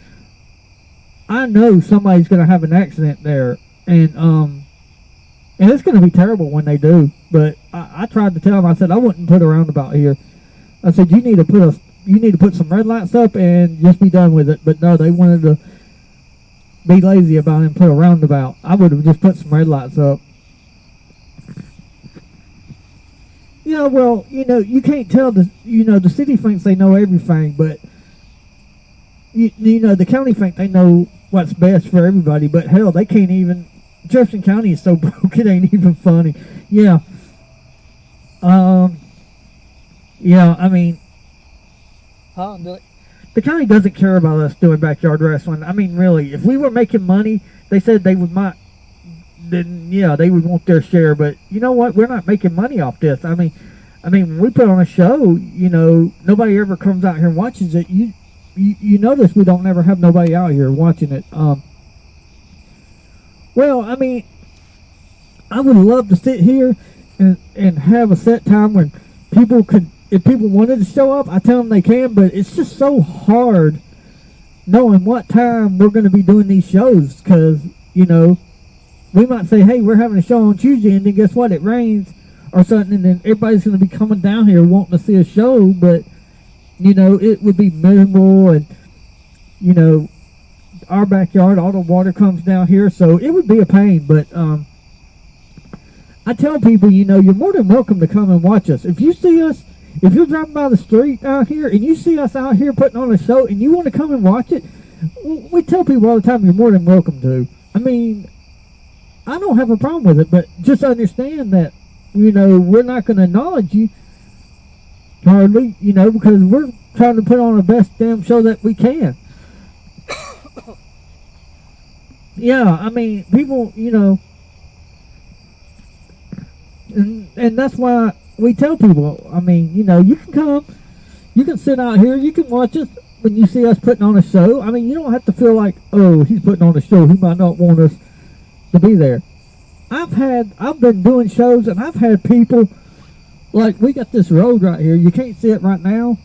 I know somebody's gonna have an accident there, and it's gonna be terrible when they do. But I tried to tell them, I said I wouldn't put a roundabout here. I said you need to put some red lights up and just be done with it. But no, they wanted to be lazy about it and put a roundabout. I would have just put some red lights up. Yeah, well, you know, you can't tell the city thinks they know everything, but you know, the county think they know what's best for everybody, but hell, they can't even. Jefferson County is so broke, it ain't even funny. Yeah. Yeah, I mean, Huh? the county doesn't care about us doing backyard wrestling. I mean, really, if we were making money, they said they would not, then yeah, they would want their share. But you know what? We're not making money off this. I mean, when we put on a show, you know, nobody ever comes out here and watches it. You notice we don't ever have nobody out here watching it. Well, I mean, I would love to sit here and have a set time when people could, if people wanted to show up, I tell them they can, but it's just so hard knowing what time we're going to be doing these shows, because, you know, we might say, hey, we're having a show on Tuesday, and then guess what, it rains or something, and then everybody's going to be coming down here wanting to see a show, but, you know, it would be miserable, and, you know, our backyard, all the water comes down here, so it would be a pain. But I tell people, you know, you're more than welcome to come and watch us. If you see us, if you're driving by the street out here and you see us out here putting on a show and you want to come and watch it, we tell people all the time you're more than welcome to. I mean, I don't have a problem with it, but just understand that, you know, we're not going to acknowledge you hardly, you know, because we're trying to put on the best damn show that we can. Yeah, I mean, people, you know, and that's why we tell people, I mean, you know, you can come, you can sit out here, you can watch us when you see us putting on a show. I mean, you don't have to feel like, oh, he's putting on a show, he might not want us to be there. I've been doing shows, and I've had people, like, we got this road right here, you can't see it right now,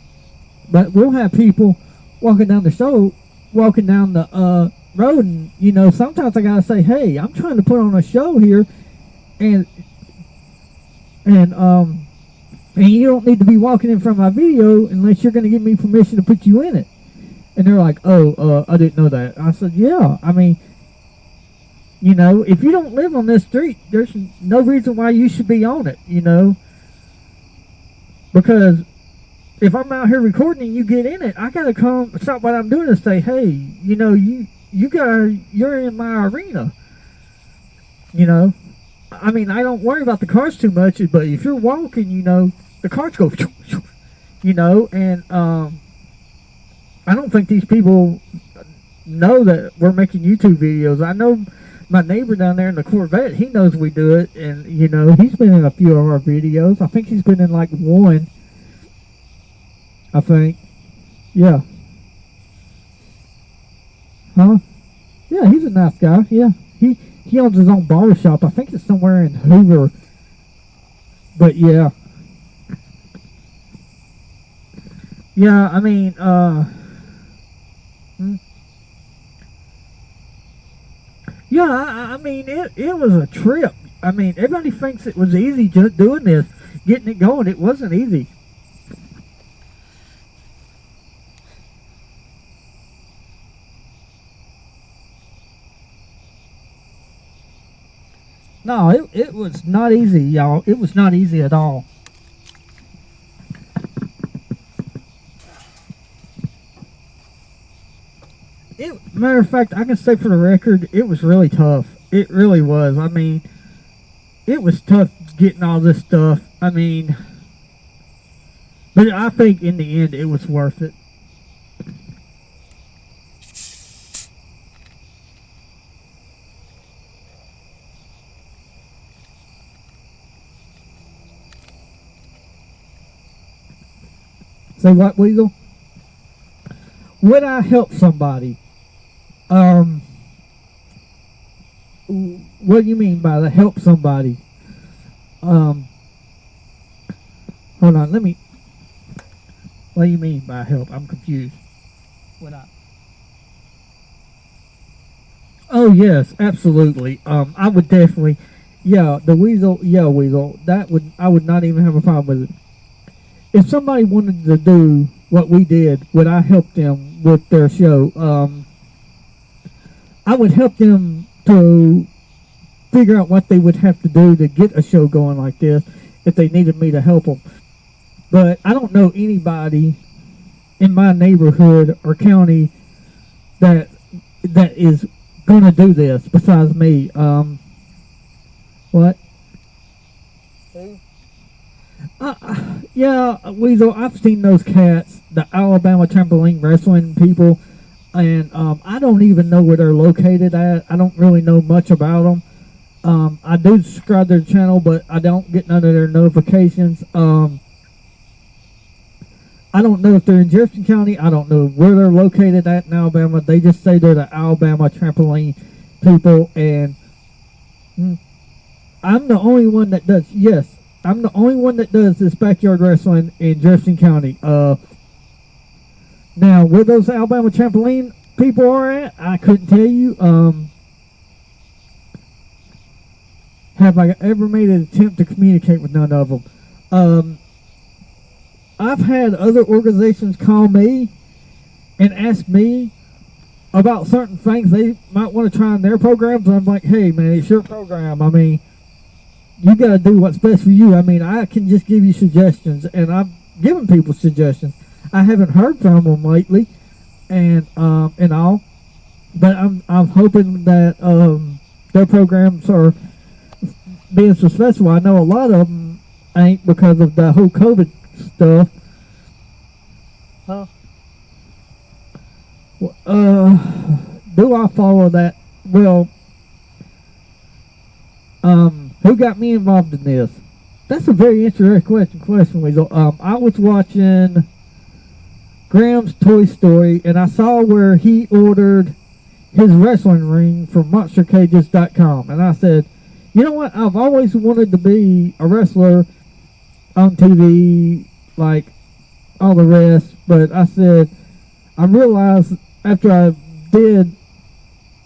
but we'll have people walking down the road, and, you know, sometimes I gotta say, hey, I'm trying to put on a show here, and you don't need to be walking in front of my video unless you're gonna give me permission to put you in it. And they're like, oh, I didn't know that. I said, yeah, I mean, you know, if you don't live on this street, there's no reason why you should be on it, you know, because if I'm out here recording and you get in it, I gotta come stop what I'm doing and say, hey, you know, you you're in my arena. You know, I mean, I don't worry about the cars too much, but if you're walking, you know, the cars go, you know, and I don't think these people know that we're making YouTube videos. I know my neighbor down there in the Corvette, he knows we do it, and you know, he's been in a few of our videos. I think he's been in like one. I think, yeah. Huh? Yeah, he's a nice guy. Yeah, he owns his own barber shop. I think it's somewhere in Hoover. But yeah. Yeah, I mean, yeah, I mean, it was a trip. I mean, everybody thinks it was easy just doing this, getting it going. It wasn't easy. No, it was not easy, y'all. It was not easy at all. Matter of fact, I can say for the record, it was really tough. It really was. I mean, it was tough getting all this stuff. I mean, but I think in the end, it was worth it. Say what, Weasel? Would I help somebody? What do you mean by the help somebody? Hold on, let me. What do you mean by help? I'm confused. Would I? Oh yes, absolutely. I would definitely. Yeah, the Weasel. Yeah, Weasel. I would not even have a problem with it. If somebody wanted to do what we did, would I help them with their show? I would help them to figure out what they would have to do to get a show going like this if they needed me to help them. But I don't know anybody in my neighborhood or county that is going to do this besides me. What? Who? Yeah, Weasel, I've seen those cats, the Alabama trampoline wrestling people, and I don't even know where they're located at. I don't really know much about them. I do subscribe to their channel, but I don't get none of their notifications. I don't know if they're in Jefferson County. I don't know where they're located at in Alabama. They just say they're the Alabama trampoline people, and I'm the only one that does. Yes, I'm the only one that does this backyard wrestling in Jefferson County. Now, where those Alabama trampoline people are at, I couldn't tell you. Have I ever made an attempt to communicate with none of them? I've had other organizations call me and ask me about certain things they might want to try in their programs. I'm like, hey, man, it's your program. I mean, you got to do what's best for you. I mean, I can just give you suggestions, and I've given people suggestions. I haven't heard from them lately, and all, but I'm hoping that their programs are being successful. I know a lot of them ain't because of the whole COVID stuff. Huh? Do I follow that? Well, who got me involved in this? That's a very interesting question, Weasel. I was watching Graham's Toy Story, and I saw where he ordered his wrestling ring from monstercages.com, and I said, you know what? I've always wanted to be a wrestler on TV, like all the rest, but I said, I realized after I did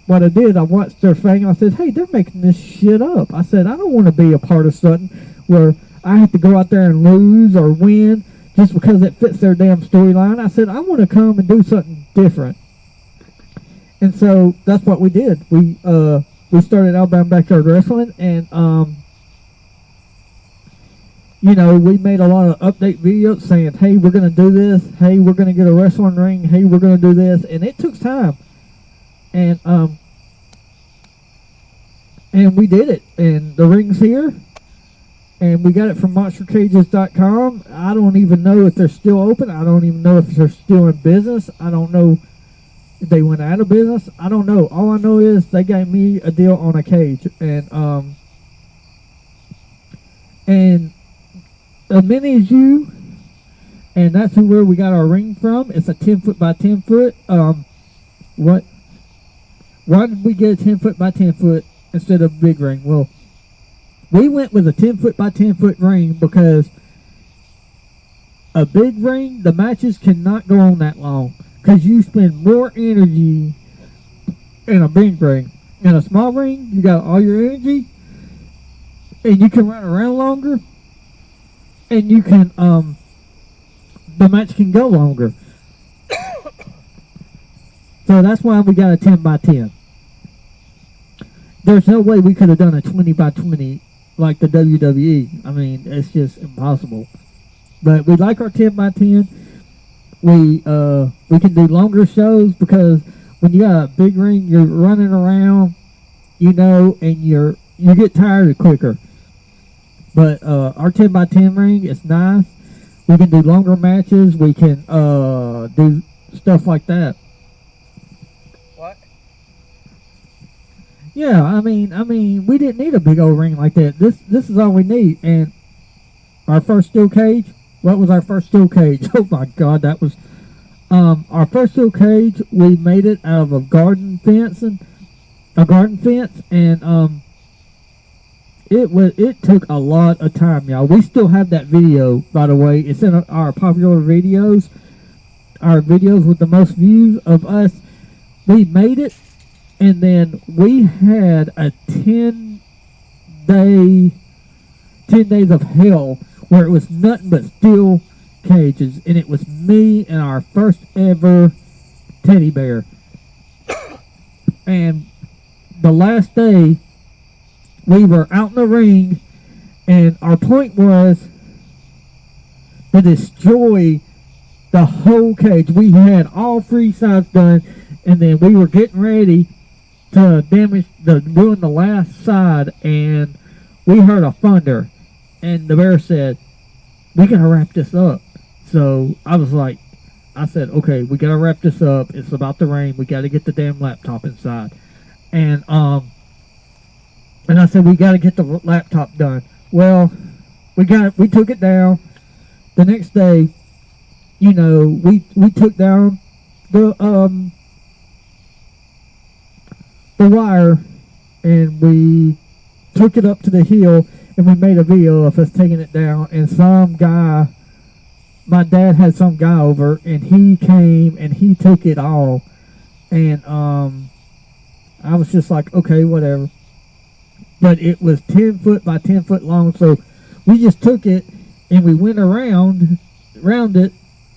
what I did, I watched their thing, I said, hey, they're making this shit up. I said, I don't want to be a part of something where I have to go out there and lose or win just because it fits their damn storyline. I said, I want to come and do something different. And so that's what we did. We started Alabama Backyard Wrestling, and you know, we made a lot of update videos saying, hey, we're going to do this, hey, we're going to get a wrestling ring, hey, we're going to do this, and it took time. and we did it, and the ring's here, and we got it from monstercages.com. I don't even know if they're still open. I don't even know if they're still in business. I don't know if they went out of business. I don't know. All I know is they gave me a deal on a cage, and as many as you, and that's where we got our ring from. It's a 10 foot by 10 foot. Why did we get a 10 foot by 10 foot instead of a big ring? Well, we went with a 10 foot by 10 foot ring because a big ring, the matches cannot go on that long because you spend more energy in a big ring. In a small ring, you got all your energy and you can run around longer, and you can the match can go longer. So that's why we got a 10 by 10. There's no way we could have done a 20 by 20 like the WWE. I mean, it's just impossible. But we like our 10 by 10. We can do longer shows because when you got a big ring, you're running around, you know, and you get tired quicker. But our 10 by 10 ring is nice. We can do longer matches. We can do stuff like that. What? Yeah, I mean, we didn't need a big old ring like that. This is all we need. And our first steel cage. What was our first steel cage? Oh my God, that was our first steel cage. We made it out of a garden fence, and it took a lot of time, y'all. We still have that video, by the way. It's in our popular videos. Our videos with the most views of us. We made it, and then we had a 10 days of hell where it was nothing but steel cages, and it was me and our first ever teddy bear. And the last day, we were out in the ring, and our point was to destroy the whole cage. We had all three sides done, and then we were getting ready to doing the last side, and we heard a thunder, and the bear said, "We gotta wrap this up." So I said, okay, we gotta wrap this up. It's about to rain. We gotta get the damn laptop inside, and I said, we got to get the laptop done. Well, we took it down. The next day, you know, we took down the wire, and we took it up to the hill, and we made a video of us taking it down. And some guy, my dad had some guy over, and he came and he took it all. And I was just like, okay, whatever. But it was 10 foot by 10 foot long, so we just took it and we went around it,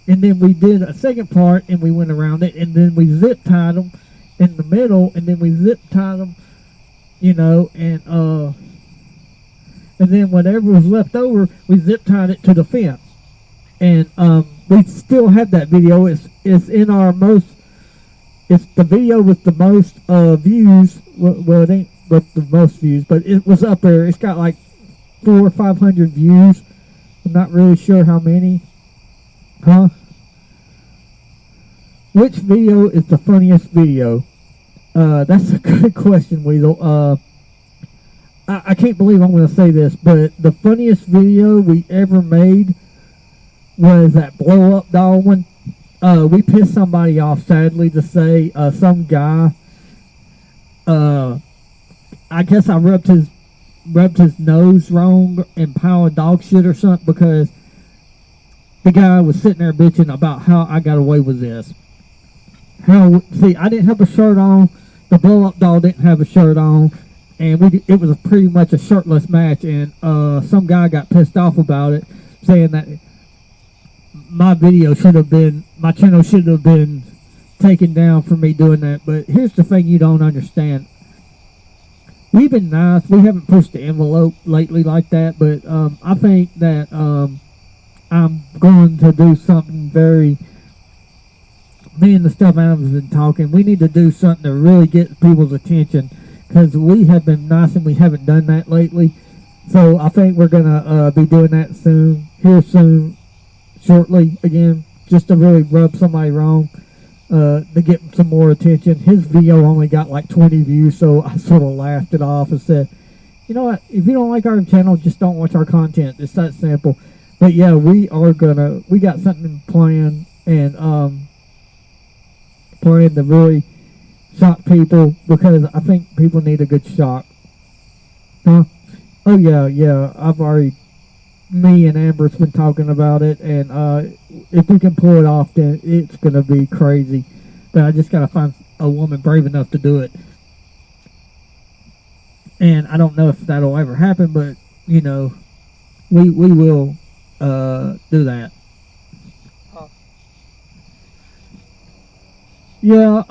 and then we did a second part and we went around it, and then we zip tied them in the middle, and then we zip tied them, you know, and then whatever was left over, we zip tied it to the fence. And we still have that video. It's in our it's the video with the most views. Well, it ain't with the most views, but it was up there. It's got like 400 or 500 views. I'm not really sure how many. Huh? Which video is the funniest video? That's a good question, Weasel. I can't believe I'm going to say this, but the funniest video we ever made was that blow up doll one. We pissed somebody off, sadly to say. Some guy, I guess I rubbed his nose wrong and piled dog shit or something, because the guy was sitting there bitching about how I got away with this. See, I didn't have a shirt on. The blow up doll didn't have a shirt on, and it was pretty much a shirtless match. And some guy got pissed off about it, saying that my channel should have been taken down for me doing that. But here's the thing you don't understand. We've been nice. We haven't pushed the envelope lately like that, but I think that I'm going to do something very me and the stuff Adam's been talking, we need to do something to really get people's attention, because we have been nice and we haven't done that lately. So I think we're gonna be doing that soon, shortly again, just to really rub somebody wrong, to get some more attention. His video only got like 20 views, so I sort of laughed it off and said, you know what, if you don't like our channel, just don't watch our content. It's that simple. But yeah, we got something planned, and planned to really shock people, because I think people need a good shock. Huh? Oh yeah, me and Amber's been talking about it, and if we can pull it off, then it's gonna be crazy. But I just gotta find a woman brave enough to do it. And I don't know if that'll ever happen, but you know, we will do that. Huh. Yeah,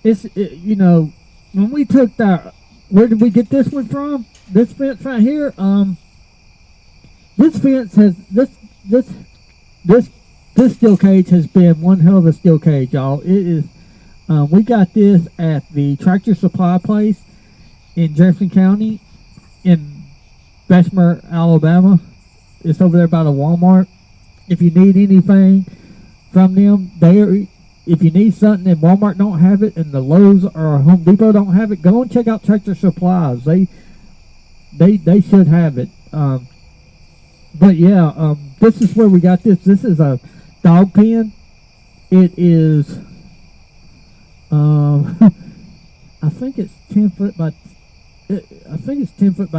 you know, when we took that, where did we get this one from? This fence right here. This fence has this steel cage has been one hell of a steel cage, y'all. It is. We got this at the Tractor Supply place in Jefferson County, in Bessemer, Alabama. It's over there by the Walmart. If you need anything from them, if you need something and Walmart don't have it, and the Lowe's or Home Depot don't have it, go and check out Tractor Supplies. They should have it. But yeah, this is where we got this. This is a dog pen. It is, I think it's 10 foot by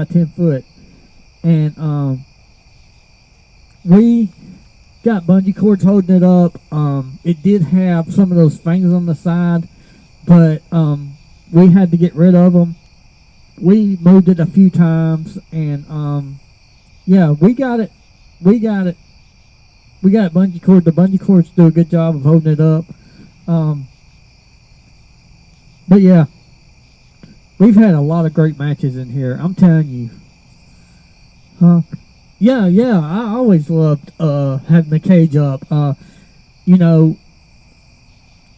10 foot, and we got bungee cords holding it up. It did have some of those things on the side, but we had to get rid of them. We moved it a few times, and yeah, we got it bungee cord. The bungee cords do a good job of holding it up. But yeah, we've had a lot of great matches in here, I'm telling you. Huh? Yeah, I always loved having the cage up. You know,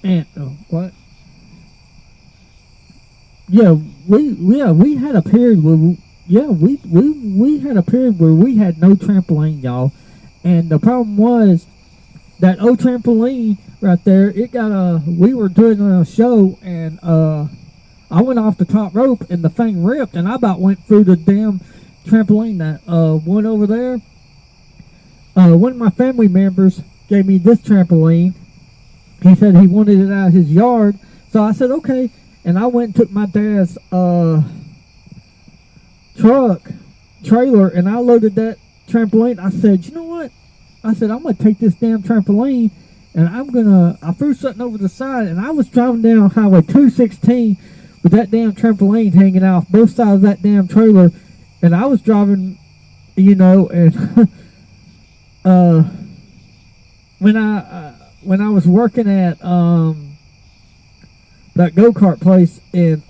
and what? Yeah, we had a period where we had a period where we had no trampoline, y'all. And the problem was that old trampoline right there, it got we were doing a show, and I went off the top rope and the thing ripped, and I about went through the damn trampoline. That one over there, one of my family members gave me this trampoline. He said he wanted it out of his yard, so I said okay, and I went and took my dad's trailer, and I loaded that trampoline. I said, you know what? I said, I'm gonna take this damn trampoline, and I threw something over the side, and I was driving down Highway 216 with that damn trampoline hanging off both sides of that damn trailer. And I was driving, you know, and when I was working at that go-kart place in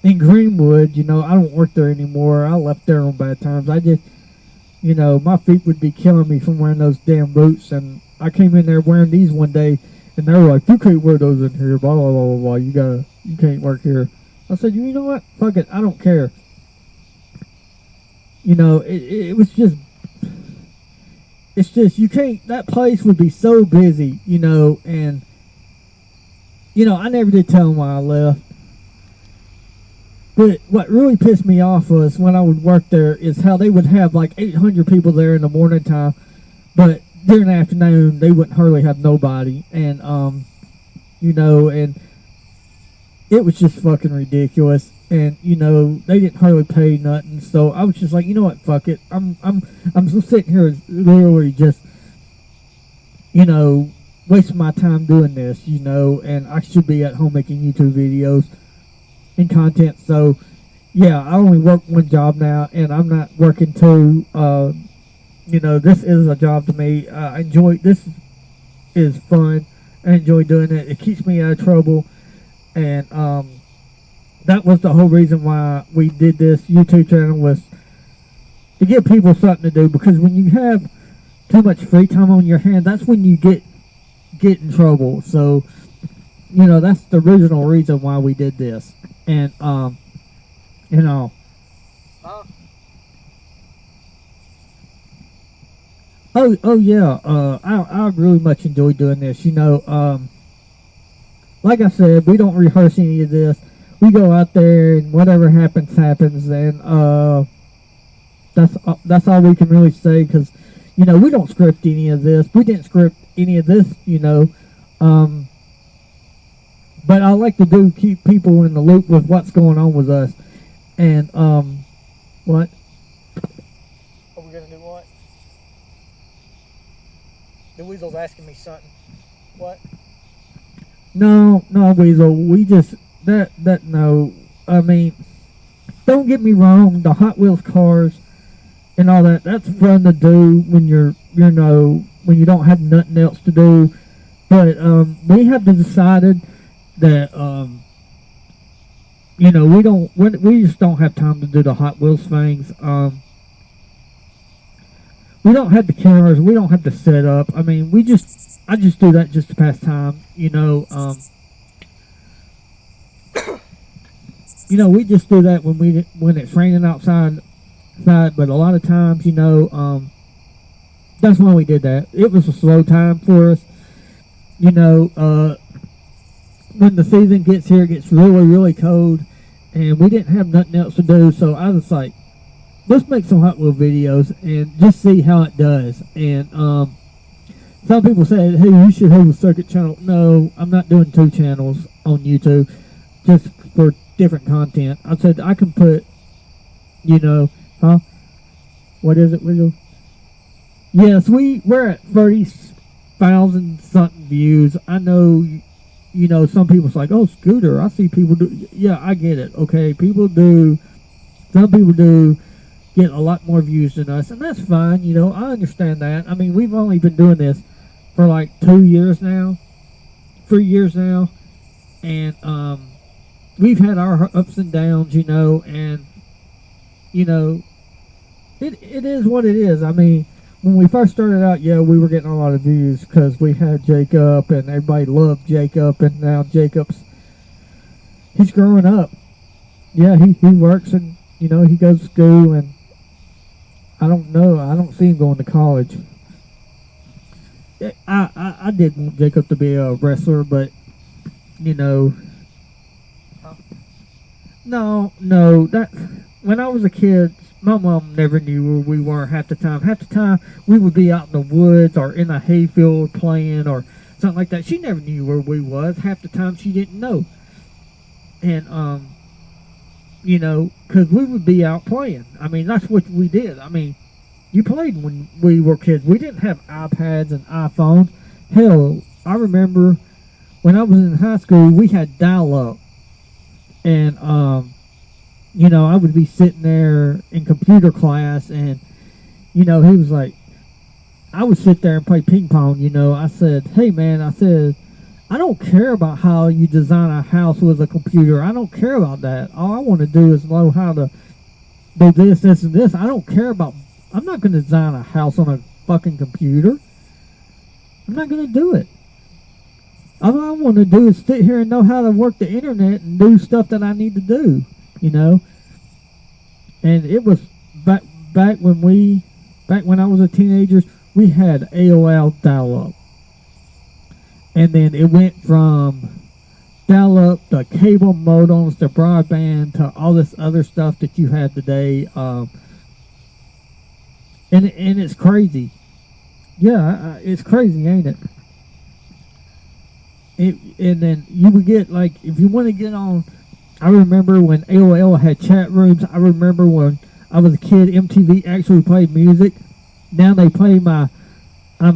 Greenwood, you know, I don't work there anymore. I left there on bad terms. I just, you know, my feet would be killing me from wearing those damn boots. And I came in there wearing these one day, and they were like, "You can't wear those in here, blah blah blah blah blah. You can't work here." I said, you know what? Fuck it. I don't care. You know, it was just, it's just, you can't, that place would be so busy, you know, and, you know, I never did tell them why I left. But what really pissed me off was when I would work there is how they would have like 800 people there in the morning time, but during the afternoon, they wouldn't hardly have nobody. And, you know, and it was just fucking ridiculous, and you know they didn't hardly pay nothing. So I was just like, you know what, fuck it. I'm just sitting here literally just, you know, wasting my time doing this, you know, and I should be at home making YouTube videos and content. So yeah, I only work one job now, and I'm not working two. You know, this is a job to me. I enjoy this. Is fun. I enjoy doing it. It keeps me out of trouble. And that was the whole reason why we did this YouTube channel, was to give people something to do. Because when you have too much free time on your hand, that's when you get in trouble. So, that's the original reason why we did this. And Huh? oh yeah, I really much enjoy doing this. Like I said, we don't rehearse any of this. We go out there and whatever happens, and that's all we can really say, because we don't script any of this. We didn't script any of this, but I like to keep people in the loop with what's going on with us. And what? Are we gonna do what? The Weasel's asking me something. What? No, Weasel. We just no. I mean, don't get me wrong. The Hot Wheels cars and all that, that's fun to do when when you don't have nothing else to do. But we have decided that we just don't have time to do the Hot Wheels things. We don't have the cameras. We don't have the setup. I mean, I just do that just to pass time. We just do that when it's raining outside. But a lot of times, that's why we did that. It was a slow time for us. When the season gets here, it gets really, really cold, and we didn't have nothing else to do. So I was like, let's make some Hot Wheel videos and just see how it does. And some people said, hey, you should have a second channel. No, I'm not doing 2 channels on YouTube just for different content. I said I can put, huh? What is it, Weasel? Yes, we're at 30,000 something views. I know, some people's like, oh, Scooter, I see people do. Yeah, I get it. Okay, some people do get a lot more views than us, and that's fine. I understand that. I mean, we've only been doing this for like 3 years now, and we've had our ups and downs, and it is what it is. I mean, when we first started out, yeah, we were getting a lot of views because we had Jacob, and everybody loved Jacob, and now he's growing up. Yeah, he works, and he goes to school, and I don't see him going to college. I did want Jacob to be a wrestler, but no, that when I was a kid, my mom never knew where we were half the time. Half the time we would be out in the woods or in a hayfield playing or something like that. She never knew where we was. Half the time she didn't know. And because we would be out playing. I mean, that's what we did. I mean, you played when we were kids. We didn't have iPads and iPhones. Hell, I remember when I was in high school, we had dial-up. And, I would be sitting there in computer class, and, he was like, I would sit there and play ping pong, I said, hey, man, I don't care about how you design a house with a computer. I don't care about that. All I want to do is know how to do this, and this. I'm not going to design a house on a fucking computer. I'm not going to do it. All I want to do is sit here and know how to work the internet and do stuff that I need to do, And it was back when I was a teenager, we had AOL dial-up. And then it went from dial-up to cable modems to broadband to all this other stuff that you have today. And it's crazy. Yeah, it's crazy, ain't it? And then you would get, like, if you want to get on, I remember when AOL had chat rooms. I remember when I was a kid, MTV actually played music. Now they play I'm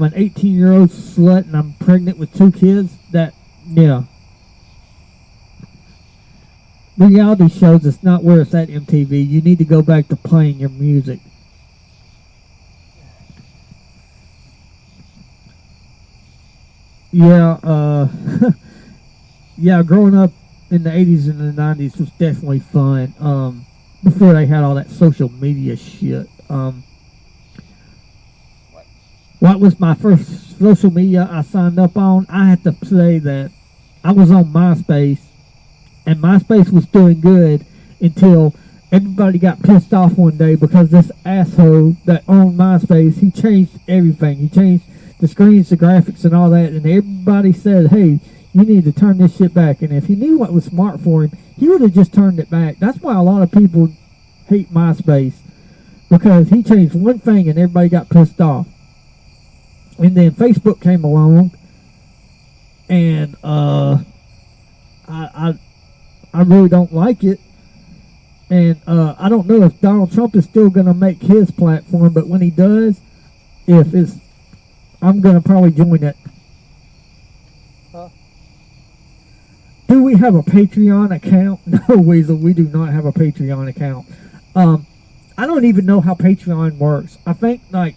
an 18-year-old slut and I'm pregnant with 2 kids. Yeah. Reality shows it's not where it's at, MTV. You need to go back to playing your music. Yeah, yeah, growing up in the 80s and the 90s was definitely fun. Before they had all that social media shit. What? what was my first social media I signed up on, I have to say that I was on MySpace, and MySpace was doing good until everybody got pissed off one day because this asshole that owned MySpace, he changed everything. He changed the screens, the graphics, and all that, and everybody said, hey, you need to turn this shit back. And if he knew what was smart for him, he would have just turned it back. That's why a lot of people hate MySpace, because he changed one thing and everybody got pissed off. And then Facebook came along, and I really don't like it. And I don't know if Donald Trump is still going to make his platform, but when he does, I'm going to probably join it. Huh? Do we have a Patreon account? No, Weasel, we do not have a Patreon account. I don't even know how Patreon works. I think, like,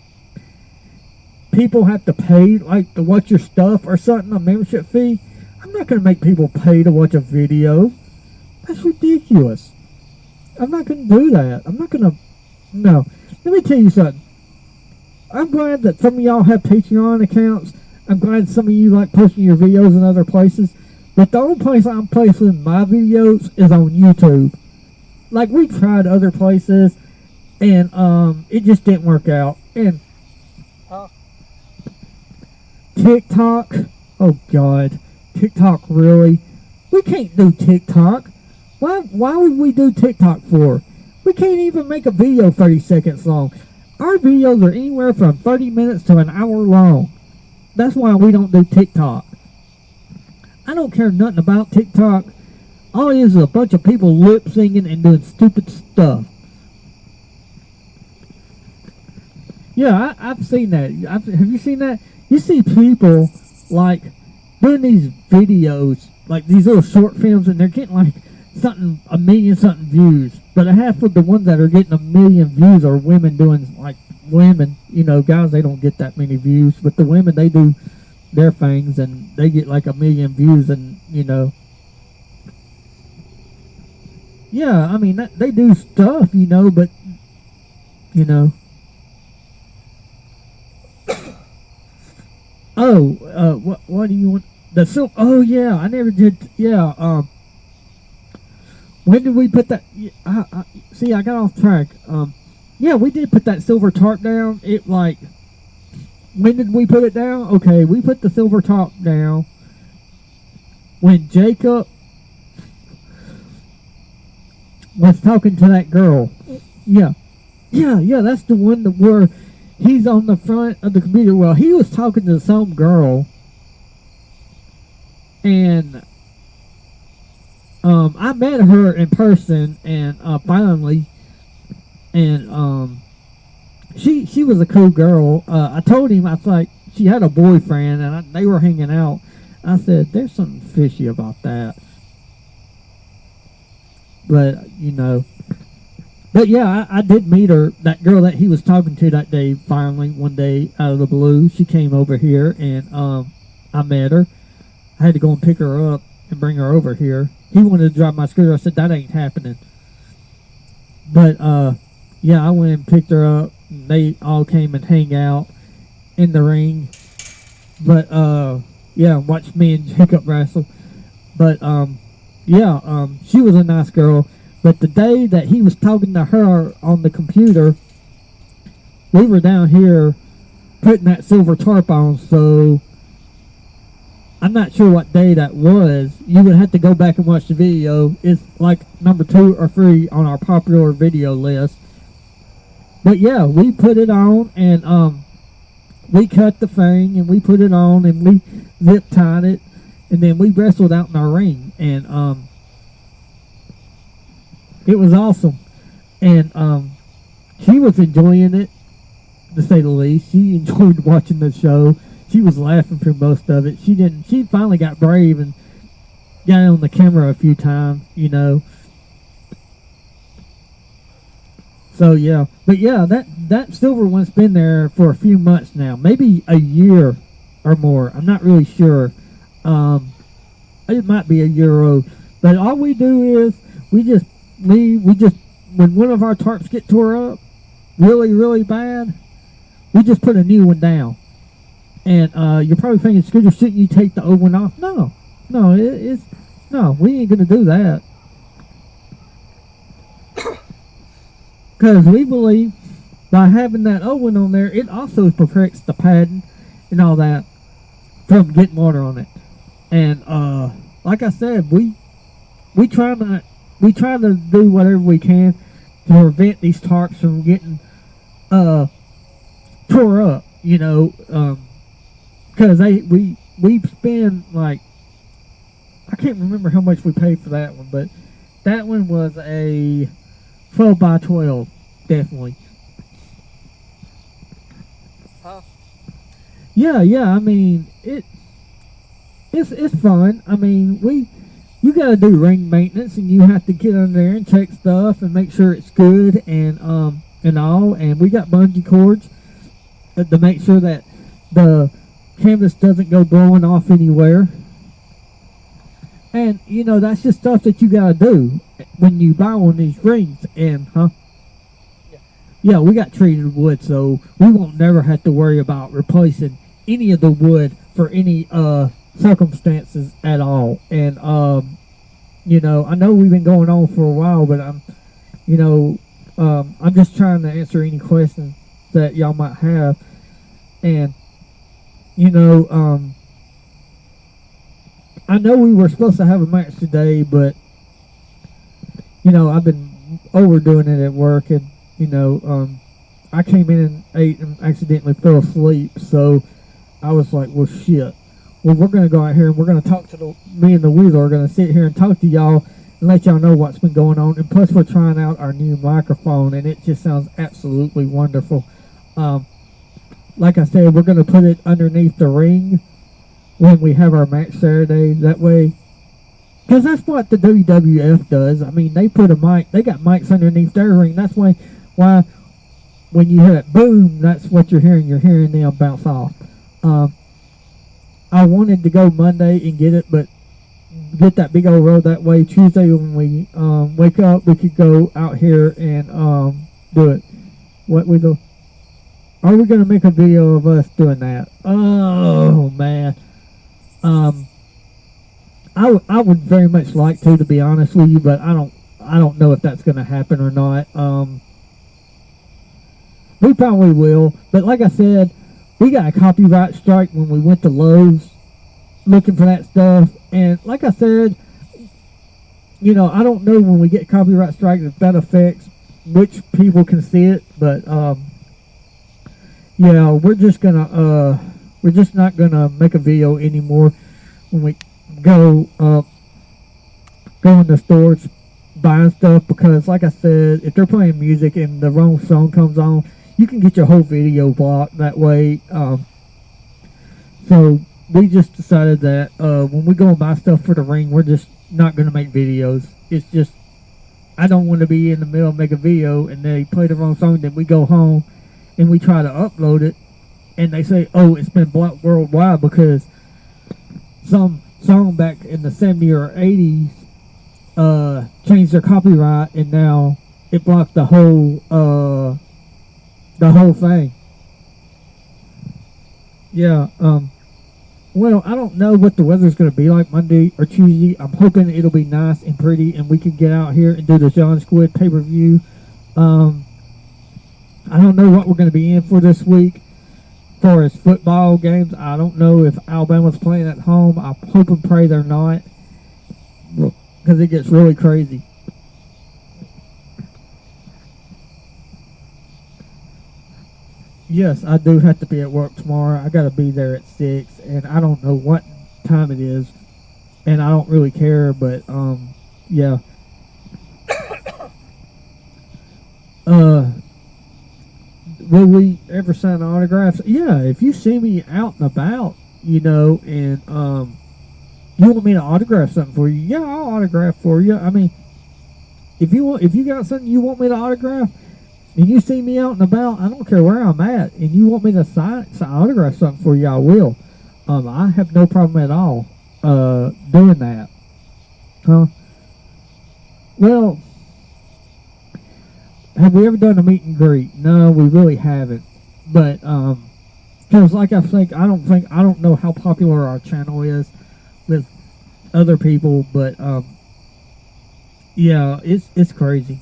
people have to pay, like, to watch your stuff or something, a membership fee. I'm not going to make people pay to watch a video. That's ridiculous. I'm not going to do that. I'm not going to... No. Let me tell you something. I'm glad that some of y'all have Patreon accounts. I'm glad some of you like posting your videos in other places. But the only place I'm posting my videos is on YouTube. Like, we tried other places, and it just didn't work out. And TikTok, oh God, TikTok, really? We can't do TikTok. Why would we do TikTok for? We can't even make a video 30 seconds long. Our videos are anywhere from 30 minutes to an hour long. That's why we don't do TikTok. I don't care nothing about TikTok. All it is a bunch of people lip singing and doing stupid stuff. Yeah, I've seen that. Have you seen that? You see people, like, doing these videos, like these little short films, and they're getting like a million something views. But half of the ones that are getting a million views are women doing, like, women. You know, guys, they don't get that many views. But the women, they do their things, and they get like a million views, and, you know. Yeah, I mean, they do stuff, you know, but, you know. What do you want? Oh, yeah, I never did, yeah, when did we put that? See, I got off track. Yeah, we did put that silver tarp down. When did we put it down? Okay, we put the silver tarp down when Jacob was talking to that girl. Yeah, that's the one where he's on the front of the computer. Well, he was talking to some girl, and I met her in person, and finally, and she was a cool girl. I told him, I was like, she had a boyfriend, and they were hanging out. I said, there's something fishy about that. But, you know, but yeah, I did meet her, that girl that he was talking to that day, finally, one day, out of the blue. She came over here, and I met her. I had to go and pick her up and bring her over here. He wanted to drive my scooter. I said, that ain't happening. But, yeah, I went and picked her up. And they all came and hang out in the ring. But, yeah, watched me and Jacob wrestle. But, yeah, she was a nice girl. But the day that he was talking to her on the computer, we were down here putting that silver tarp on, so I'm not sure what day that was. You would have to go back and watch the video. It's like number 2 or 3 on our popular video list. But yeah, we put it on, and we cut the thing, and we put it on, and we zip tied it, and then we wrestled out in our ring, and it was awesome. And she was enjoying it, to say the least. She enjoyed watching the show. She was laughing through most of it. She finally got brave and got on the camera a few times, you know. So yeah, but yeah, that silver one's been there for a few months now, maybe a year or more. I'm not really sure. It might be a year old. But all we do is we just when one of our tarps get tore up really, really bad, we just put a new one down. And you're probably thinking, Scooter, shouldn't you take the old one off? No, no, no, we ain't gonna do that. Because we believe by having that old one on there, it also protects the padding and all that from getting water on it. And like I said, we try to do whatever we can to prevent these tarps from getting tore up. You know, because we spend like, I can't remember how much we paid for that one, but that one was a 12 by 12, definitely. Huh? Yeah, I mean, it's fun. I mean, you gotta do ring maintenance, and you have to get on there and check stuff and make sure it's good and all. And we got bungee cords to make sure that the canvas doesn't go blowing off anywhere. And you know, that's just stuff that you gotta do when you buy one of these rings. And yeah, we got treated wood, so we won't never have to worry about replacing any of the wood for any circumstances at all. And you know, I know we've been going on for a while, but I'm just trying to answer any questions that y'all might have. And you know, I know we were supposed to have a match today, but you know, I've been overdoing it at work, and you know, I came in and ate and accidentally fell asleep, so I was like, well, shit. Well, we're going to go out here and we're going to talk to me and the Weasel are going to sit here and talk to y'all and let y'all know what's been going on. And plus, we're trying out our new microphone, and it just sounds absolutely wonderful. Like I said, we're going to put it underneath the ring when we have our match Saturday. That way, because that's what the WWF does. I mean, they put a mic, they got mics underneath their ring. That's why when you hear that boom, that's what you're hearing. You're hearing them bounce off. I wanted to go Monday and get it, but get that big old road that way. Tuesday when we wake up, we could go out here and do it. What we do? Are we gonna make a video of us doing that? Oh man, I would very much like to be honest with you, but I don't know if that's gonna happen or not. We probably will, but like I said, we got a copyright strike when we went to Lowe's looking for that stuff. And like I said, you know, I don't know when we get copyright strike if that affects which people can see it. But, yeah, we're just not gonna make a video anymore when we go in the stores buying stuff, because like I said, if they're playing music and the wrong song comes on, you can get your whole video blocked that way. So we just decided that when we go and buy stuff for the ring, we're just not going to make videos. It's just, I don't want to be in the middle of make a video and they play the wrong song, then we go home and we try to upload it and they say, oh, it's been blocked worldwide because some song back in the 70s or 80s changed their copyright, and now it blocked the whole thing. Yeah, well, I don't know what the weather's going to be like Monday or Tuesday. I'm hoping it'll be nice and pretty and we can get out here and do the John Squid pay-per-view. I don't know what we're going to be in for this week. As far as football games, I don't know if Alabama's playing at home. I hope and pray they're not, because it gets really crazy. Yes, I do have to be at work tomorrow. I got to be there at 6, and I don't know what time it is, and I don't really care, but, yeah. Will we ever sign autographs? Yeah, if you see me out and about, you know, and, you want me to autograph something for you, yeah, I'll autograph for you. I mean, if you got something you want me to autograph, and you see me out and about, I don't care where I'm at, and you want me to sign autograph something for you, I will. I have no problem at all doing that. Huh? Well, have we ever done a meet and greet? No, we really haven't. But Because like I don't know how popular our channel is with other people, but yeah, it's crazy.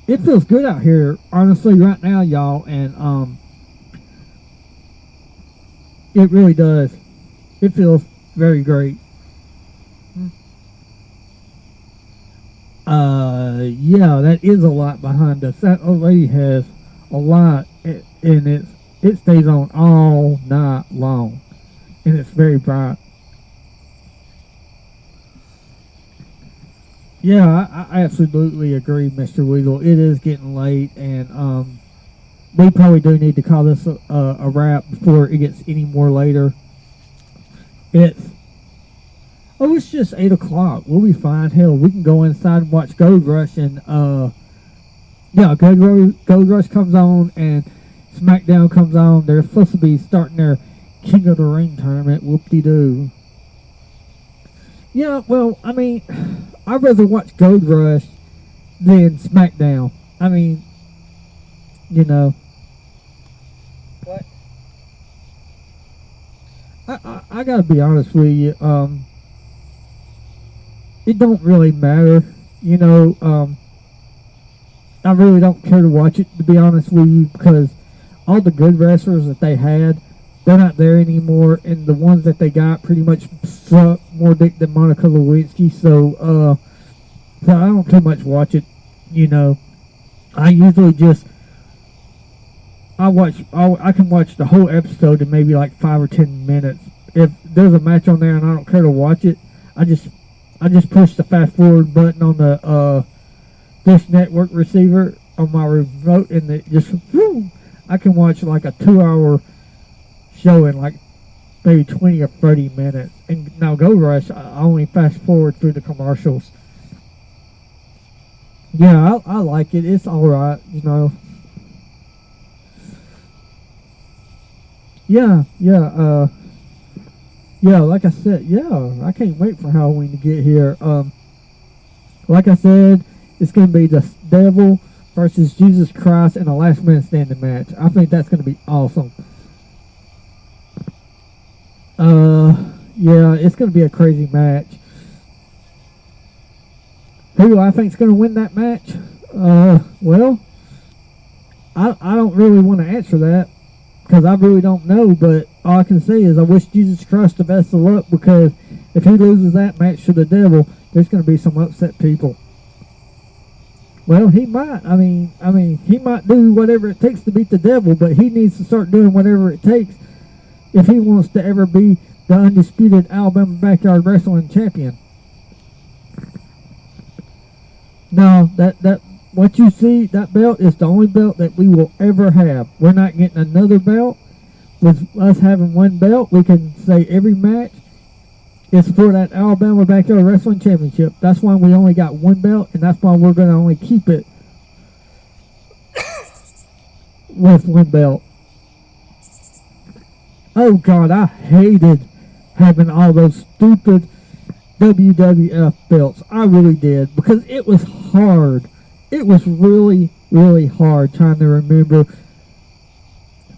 It feels good out here, honestly, right now, y'all, and it really does. It feels very great. Yeah, that is a lot behind us. That old lady has a lot, and it stays on all night long, and it's very bright. Yeah, I absolutely agree, Mr. Weasel. It is getting late, and we probably do need to call this a wrap before it gets any more later. It's just 8 o'clock. We'll be fine. Hell, we can go inside and watch Gold Rush, and yeah, Gold Rush comes on and SmackDown comes on. They're supposed to be starting their King of the Ring tournament. Whoop-de-doo. Yeah, well, I mean, I'd rather watch Gold Rush than SmackDown. I mean, you know. What? I gotta be honest with you. It don't really matter, you know. I really don't care to watch it, to be honest with you, because all the good wrestlers that they had, they're not there anymore, and the ones that they got pretty much suck more dick than Monica Lewinsky. So I don't too much watch it, you know. I usually just I can watch the whole episode in maybe like 5 or 10 minutes. If there's a match on there and I don't care to watch it, I just push the fast forward button on the Dish Network receiver on my remote, and it just I can watch like a 2-hour show in like maybe 20 or 30 minutes. And now Gold Rush, I only fast forward through the commercials. Yeah, I like it. It's all right, you know. Yeah, like I said, yeah, I can't wait for Halloween to get here. Like I said, it's going to be the Devil versus Jesus Christ in a last minute standing match. I think that's going to be awesome. Yeah, it's going to be a crazy match. Who do I think is going to win that match? Well, I don't really want to answer that, because I really don't know, but all I can say is I wish Jesus Christ the best of luck, because if he loses that match to the Devil, there's going to be some upset people. Well, he might. I mean, he might do whatever it takes to beat the Devil, but he needs to start doing whatever it takes if he wants to ever be the undisputed Alabama Backyard Wrestling Champion. No, that what you see, that belt is the only belt that we will ever have. We're not getting another belt. With us having one belt, we can say every match is for that Alabama Backyard Wrestling Championship. That's why we only got one belt, and that's why we're going to only keep it with one belt. Oh, God, I hated having all those stupid WWF belts. I really did, because it was hard. It was really, really hard trying to remember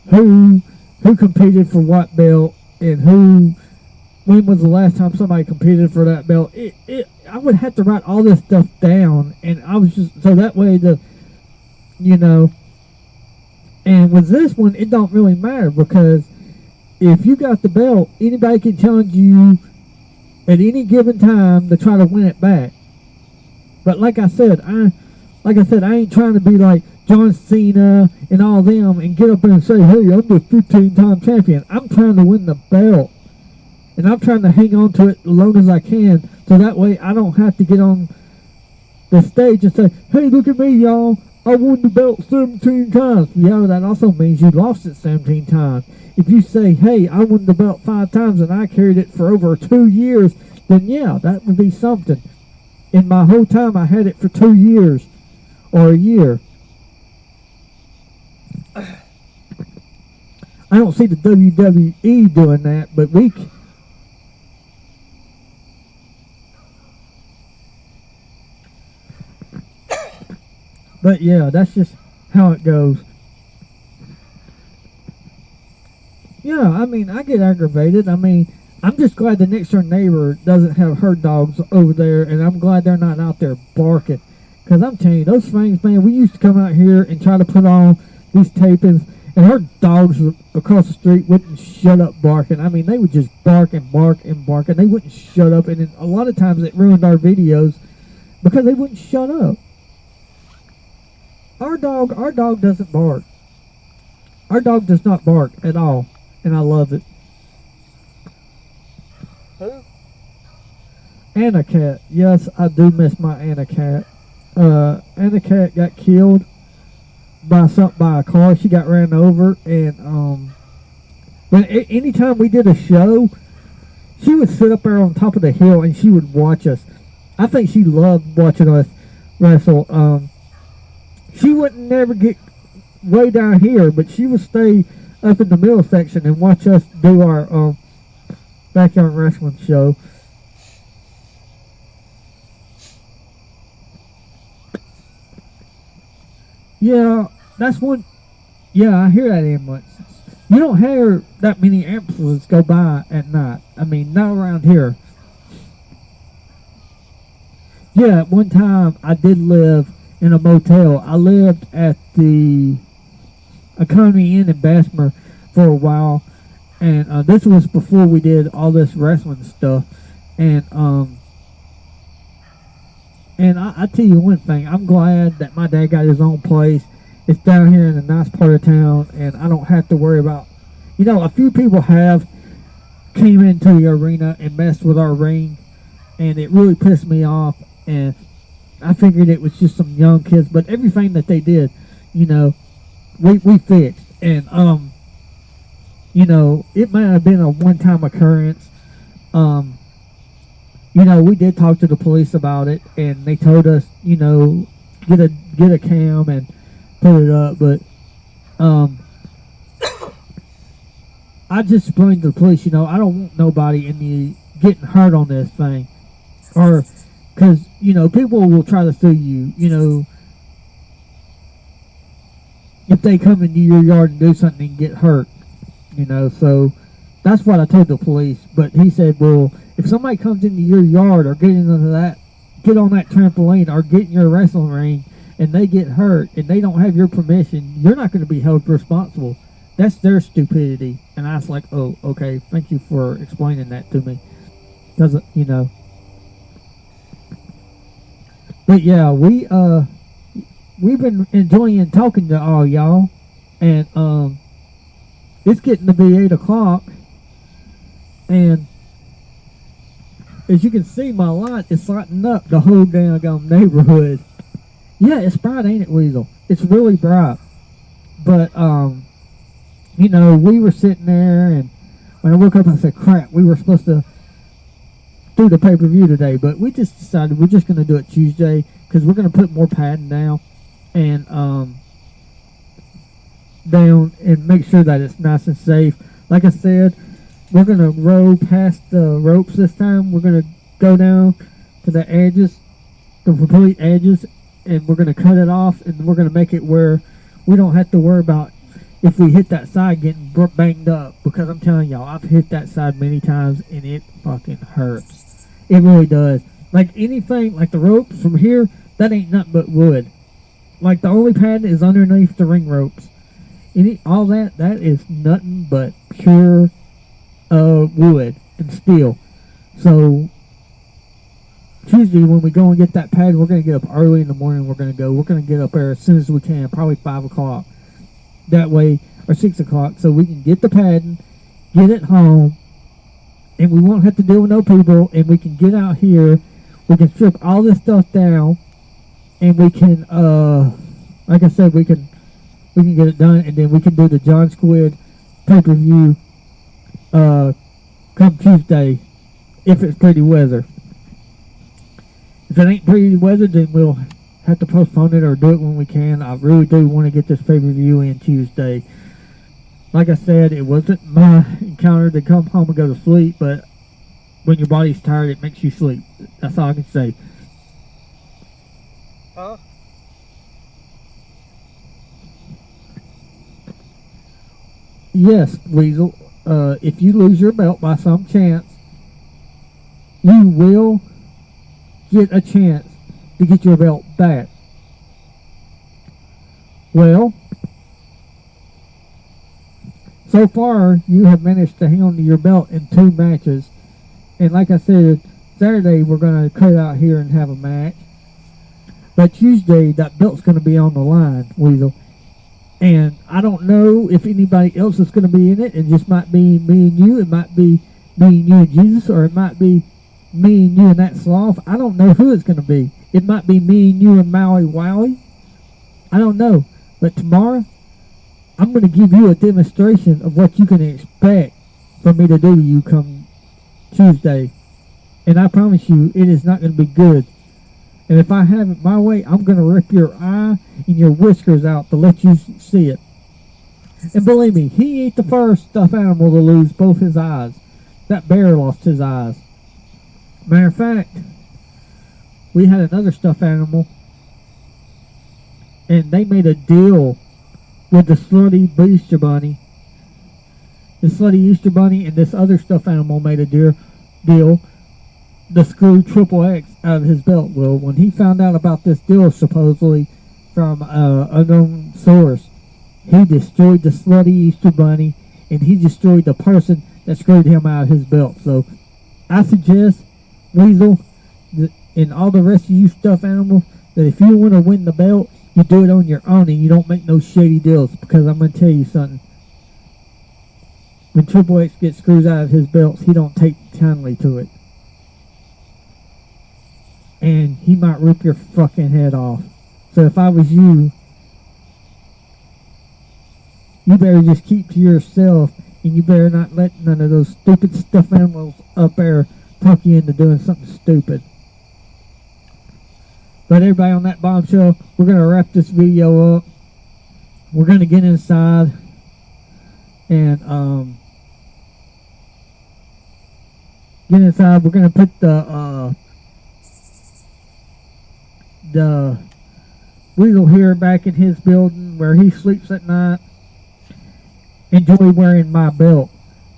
who competed for what belt and when was the last time somebody competed for that belt. I would have to write all this stuff down, and I was just, so that way you know, and with this one, it don't really matter, because if you got the belt, anybody can challenge you at any given time to try to win it back. But like I said, I ain't trying to be like John Cena and all them and get up there and say, hey, I'm the 15-time champion. I'm trying to win the belt. And I'm trying to hang on to it as long as I can, so that way I don't have to get on the stage and say, hey, look at me, y'all. I won the belt 17 times. Yeah, that also means you lost it 17 times. If you say, hey, I won the belt 5 times and I carried it for over 2 years, then yeah, that would be something. In my whole time, I had it for 2 years or a year. I don't see the WWE doing that, but But yeah, that's just how it goes. Yeah, I mean, I get aggravated. I mean, I'm just glad the next door neighbor doesn't have her dogs over there, and I'm glad they're not out there barking. Because I'm telling you, those things, man, we used to come out here and try to put on these tapings, and her dogs across the street wouldn't shut up barking. I mean, they would just bark and bark and bark, and they wouldn't shut up. And then a lot of times it ruined our videos because they wouldn't shut up. Our dog doesn't bark. Our dog does not bark at all, and I love it. Who? Anna Cat. Yes, I do miss my Anna Cat. Anna Cat got killed by a car. She got ran over, and anytime we did a show, she would sit up there on top of the hill and she would watch us. I think she loved watching us wrestle. She wouldn't never get way down here, but she would stay up in the middle section and watch us do our backyard wrestling show. Yeah, that's one. Yeah, I hear that ambulance. You don't hear that many ambulances go by at night. I mean, not around here. Yeah, at one time I did live in a motel. I lived at the Economy Inn in Bessemer for a while, and this was before we did all this wrestling stuff. And I tell you one thing, I'm glad that my dad got his own place. It's down here in a nice part of town, and I don't have to worry about, you know, a few people have came into the arena and messed with our ring, and it really pissed me off, and I figured it was just some young kids, but everything that they did, you know, we fixed, and you know, it might have been a one-time occurrence. You know, we did talk to the police about it, and they told us, you know, get a cam and put it up. But I just explained to the police, you know, I don't want nobody in the getting hurt on this thing, or because, you know, people will try to sue you, you know, if they come into your yard and do something and get hurt, you know. So that's what I told the police. But he said, well, if somebody comes into your yard or get on that trampoline or get in your wrestling ring and they get hurt and they don't have your permission, you're not going to be held responsible. That's their stupidity. And I was like, oh, okay, thank you for explaining that to me. Because, you know. But yeah, we've been enjoying talking to all y'all. And it's getting to be 8 o'clock. And as you can see, my light is lighting up the whole damn neighborhood. Yeah, it's bright, ain't it, Weasel? It's really bright. But, you know, we were sitting there, and when I woke up, I said, crap, we were supposed to do the pay-per-view today, but we just decided we're just going to do it Tuesday, because we're going to put more padding down, and, make sure that it's nice and safe. Like I said, we're going to row past the ropes this time. We're going to go down to the edges, the complete edges, and we're going to cut it off, and we're going to make it where we don't have to worry about if we hit that side getting banged up. Because I'm telling y'all, I've hit that side many times, and it fucking hurts. It really does. Like anything, like the ropes from here, that ain't nothing but wood. Like the only pad is underneath the ring ropes. All that is nothing but pure wood and steel. So Tuesday when we go and get that pad, we're going to get up early in the morning. We're going to get up there as soon as we can, probably 5 o'clock. That way, or 6 o'clock, so we can get the padding, get it home, and we won't have to deal with no people, and we can get out here. We can strip all this stuff down, and we can, like I said, we can get it done, and then we can do the John Squid pay-per-view come Tuesday, if it's pretty weather. If it ain't pretty weather, then we'll have to postpone it or do it when we can. I really do want to get this pay-per-view in Tuesday. Like I said, it wasn't my encounter to come home and go to sleep, but when your body's tired, it makes you sleep. That's all I can say. Huh? yes, Weasel, if you lose your belt by some chance, you will get a chance to get your belt back. Well, so far you have managed to hang on to your belt in 2 matches, and like I said, Saturday we're going to cut out here and have a match, but Tuesday that belt's going to be on the line, Weasel, and I don't know if anybody else is going to be in it. It just might be me and you, it might be me and you and Jesus, or it might be me and you and that sloth. I don't know who it's going to be. It might be me and you and Maui Wowie. I don't know. But tomorrow, I'm going to give you a demonstration of what you can expect for me to do to you come Tuesday. And I promise you, it is not going to be good. And if I have it my way, I'm going to rip your eye and your whiskers out to let you see it. And believe me, he ain't the first stuffed animal to lose both his eyes. That bear lost his eyes. Matter of fact, we had another stuffed animal, and they made a deal with the slutty Easter Bunny. The slutty Easter Bunny and this other stuffed animal made a deal to screw Triple X out of his belt. Well, when he found out about this deal, supposedly from an unknown source, he destroyed the slutty Easter Bunny, and he destroyed the person that screwed him out of his belt. So I suggest, Weasel, and all the rest of you stuffed animals, that if you want to win the belt, you do it on your own and you don't make no shady deals. Because I'm going to tell you something. When Triple X gets screws out of his belts, he don't take kindly to it. And he might rip your fucking head off. So if I was you, you better just keep to yourself, and you better not let none of those stupid stuffed animals up there talk you into doing something stupid. But everybody, on that bombshell, we're going to wrap this video up. We're going to get inside and we're going to put the Weasel here back in his building where he sleeps at night. Enjoy wearing my belt,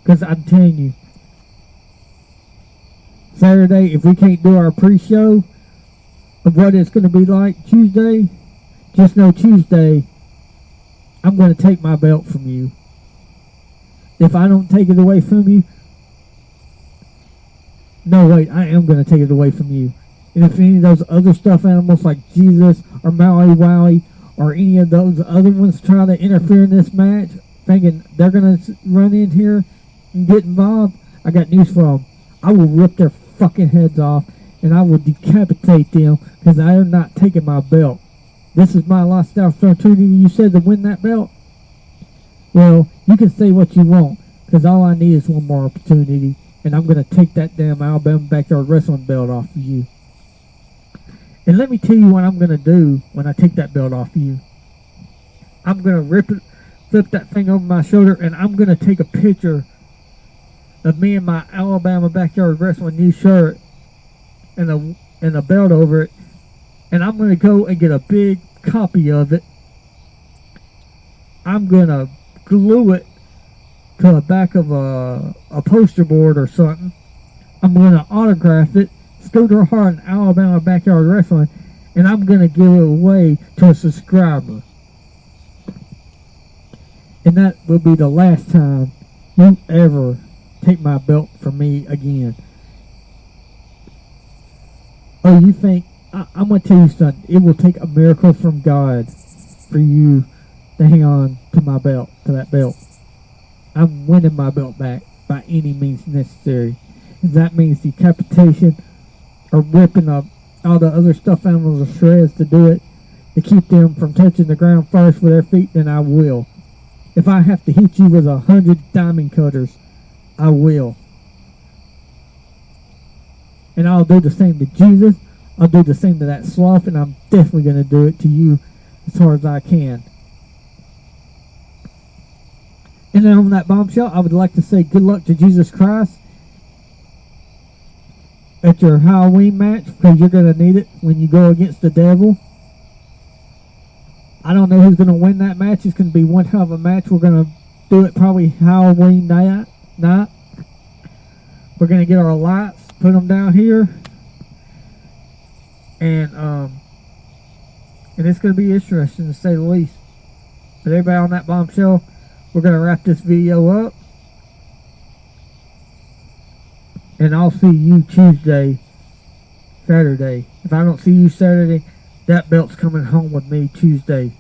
because I'm telling you, Saturday, if we can't do our pre-show of what it's going to be like Tuesday, just know Tuesday, I'm going to take my belt from you. If I don't take it away from you, no, wait, I am going to take it away from you. And if any of those other stuffed animals like Jesus or Maui Wowie or any of those other ones try to interfere in this match, thinking they're going to run in here and get involved, I got news for them. I will rip their fucking heads off, and I will decapitate them, because I am not taking my belt. This is my last opportunity, you said, to win that belt. Well, you can say what you want, because all I need is one more opportunity, and I'm going to take that damn Alabama Backyard Wrestling belt off of you. And let me tell you what I'm going to do when I take that belt off of you. I'm going to rip it, flip that thing over my shoulder, and I'm going to take a picture of me in my Alabama Backyard Wrestling new shirt and a belt over it, and I'm going to go and get a big copy of it. I'm going to glue it to the back of a poster board or something. I'm going to autograph it, Scooter Hardin, Alabama Backyard Wrestling, and I'm going to give it away to a subscriber. And that will be the last time you ever take my belt from me again. Oh, you think, I'm going to tell you something, it will take a miracle from God for you to hang on to my belt, to that belt. I'm winning my belt back by any means necessary. If that means decapitation or ripping up all the other stuffed animals to shreds to do it, to keep them from touching the ground first with their feet, then I will. If I have to hit you with 100 diamond cutters, I will. And I'll do the same to Jesus. I'll do the same to that sloth, and I'm definitely going to do it to you as hard as I can. And then on that bombshell, I would like to say good luck to Jesus Christ at your Halloween match, because you're going to need it when you go against the devil. I don't know who's going to win that match. It's going to be one hell of a match. We're going to do it probably Halloween night. We're gonna get our lights, put them down here, and it's gonna be interesting to say the least. But everybody on that bombshell, we're gonna wrap this video up, and I'll see you Tuesday, Saturday. If I don't see you Saturday, that belt's coming home with me Tuesday.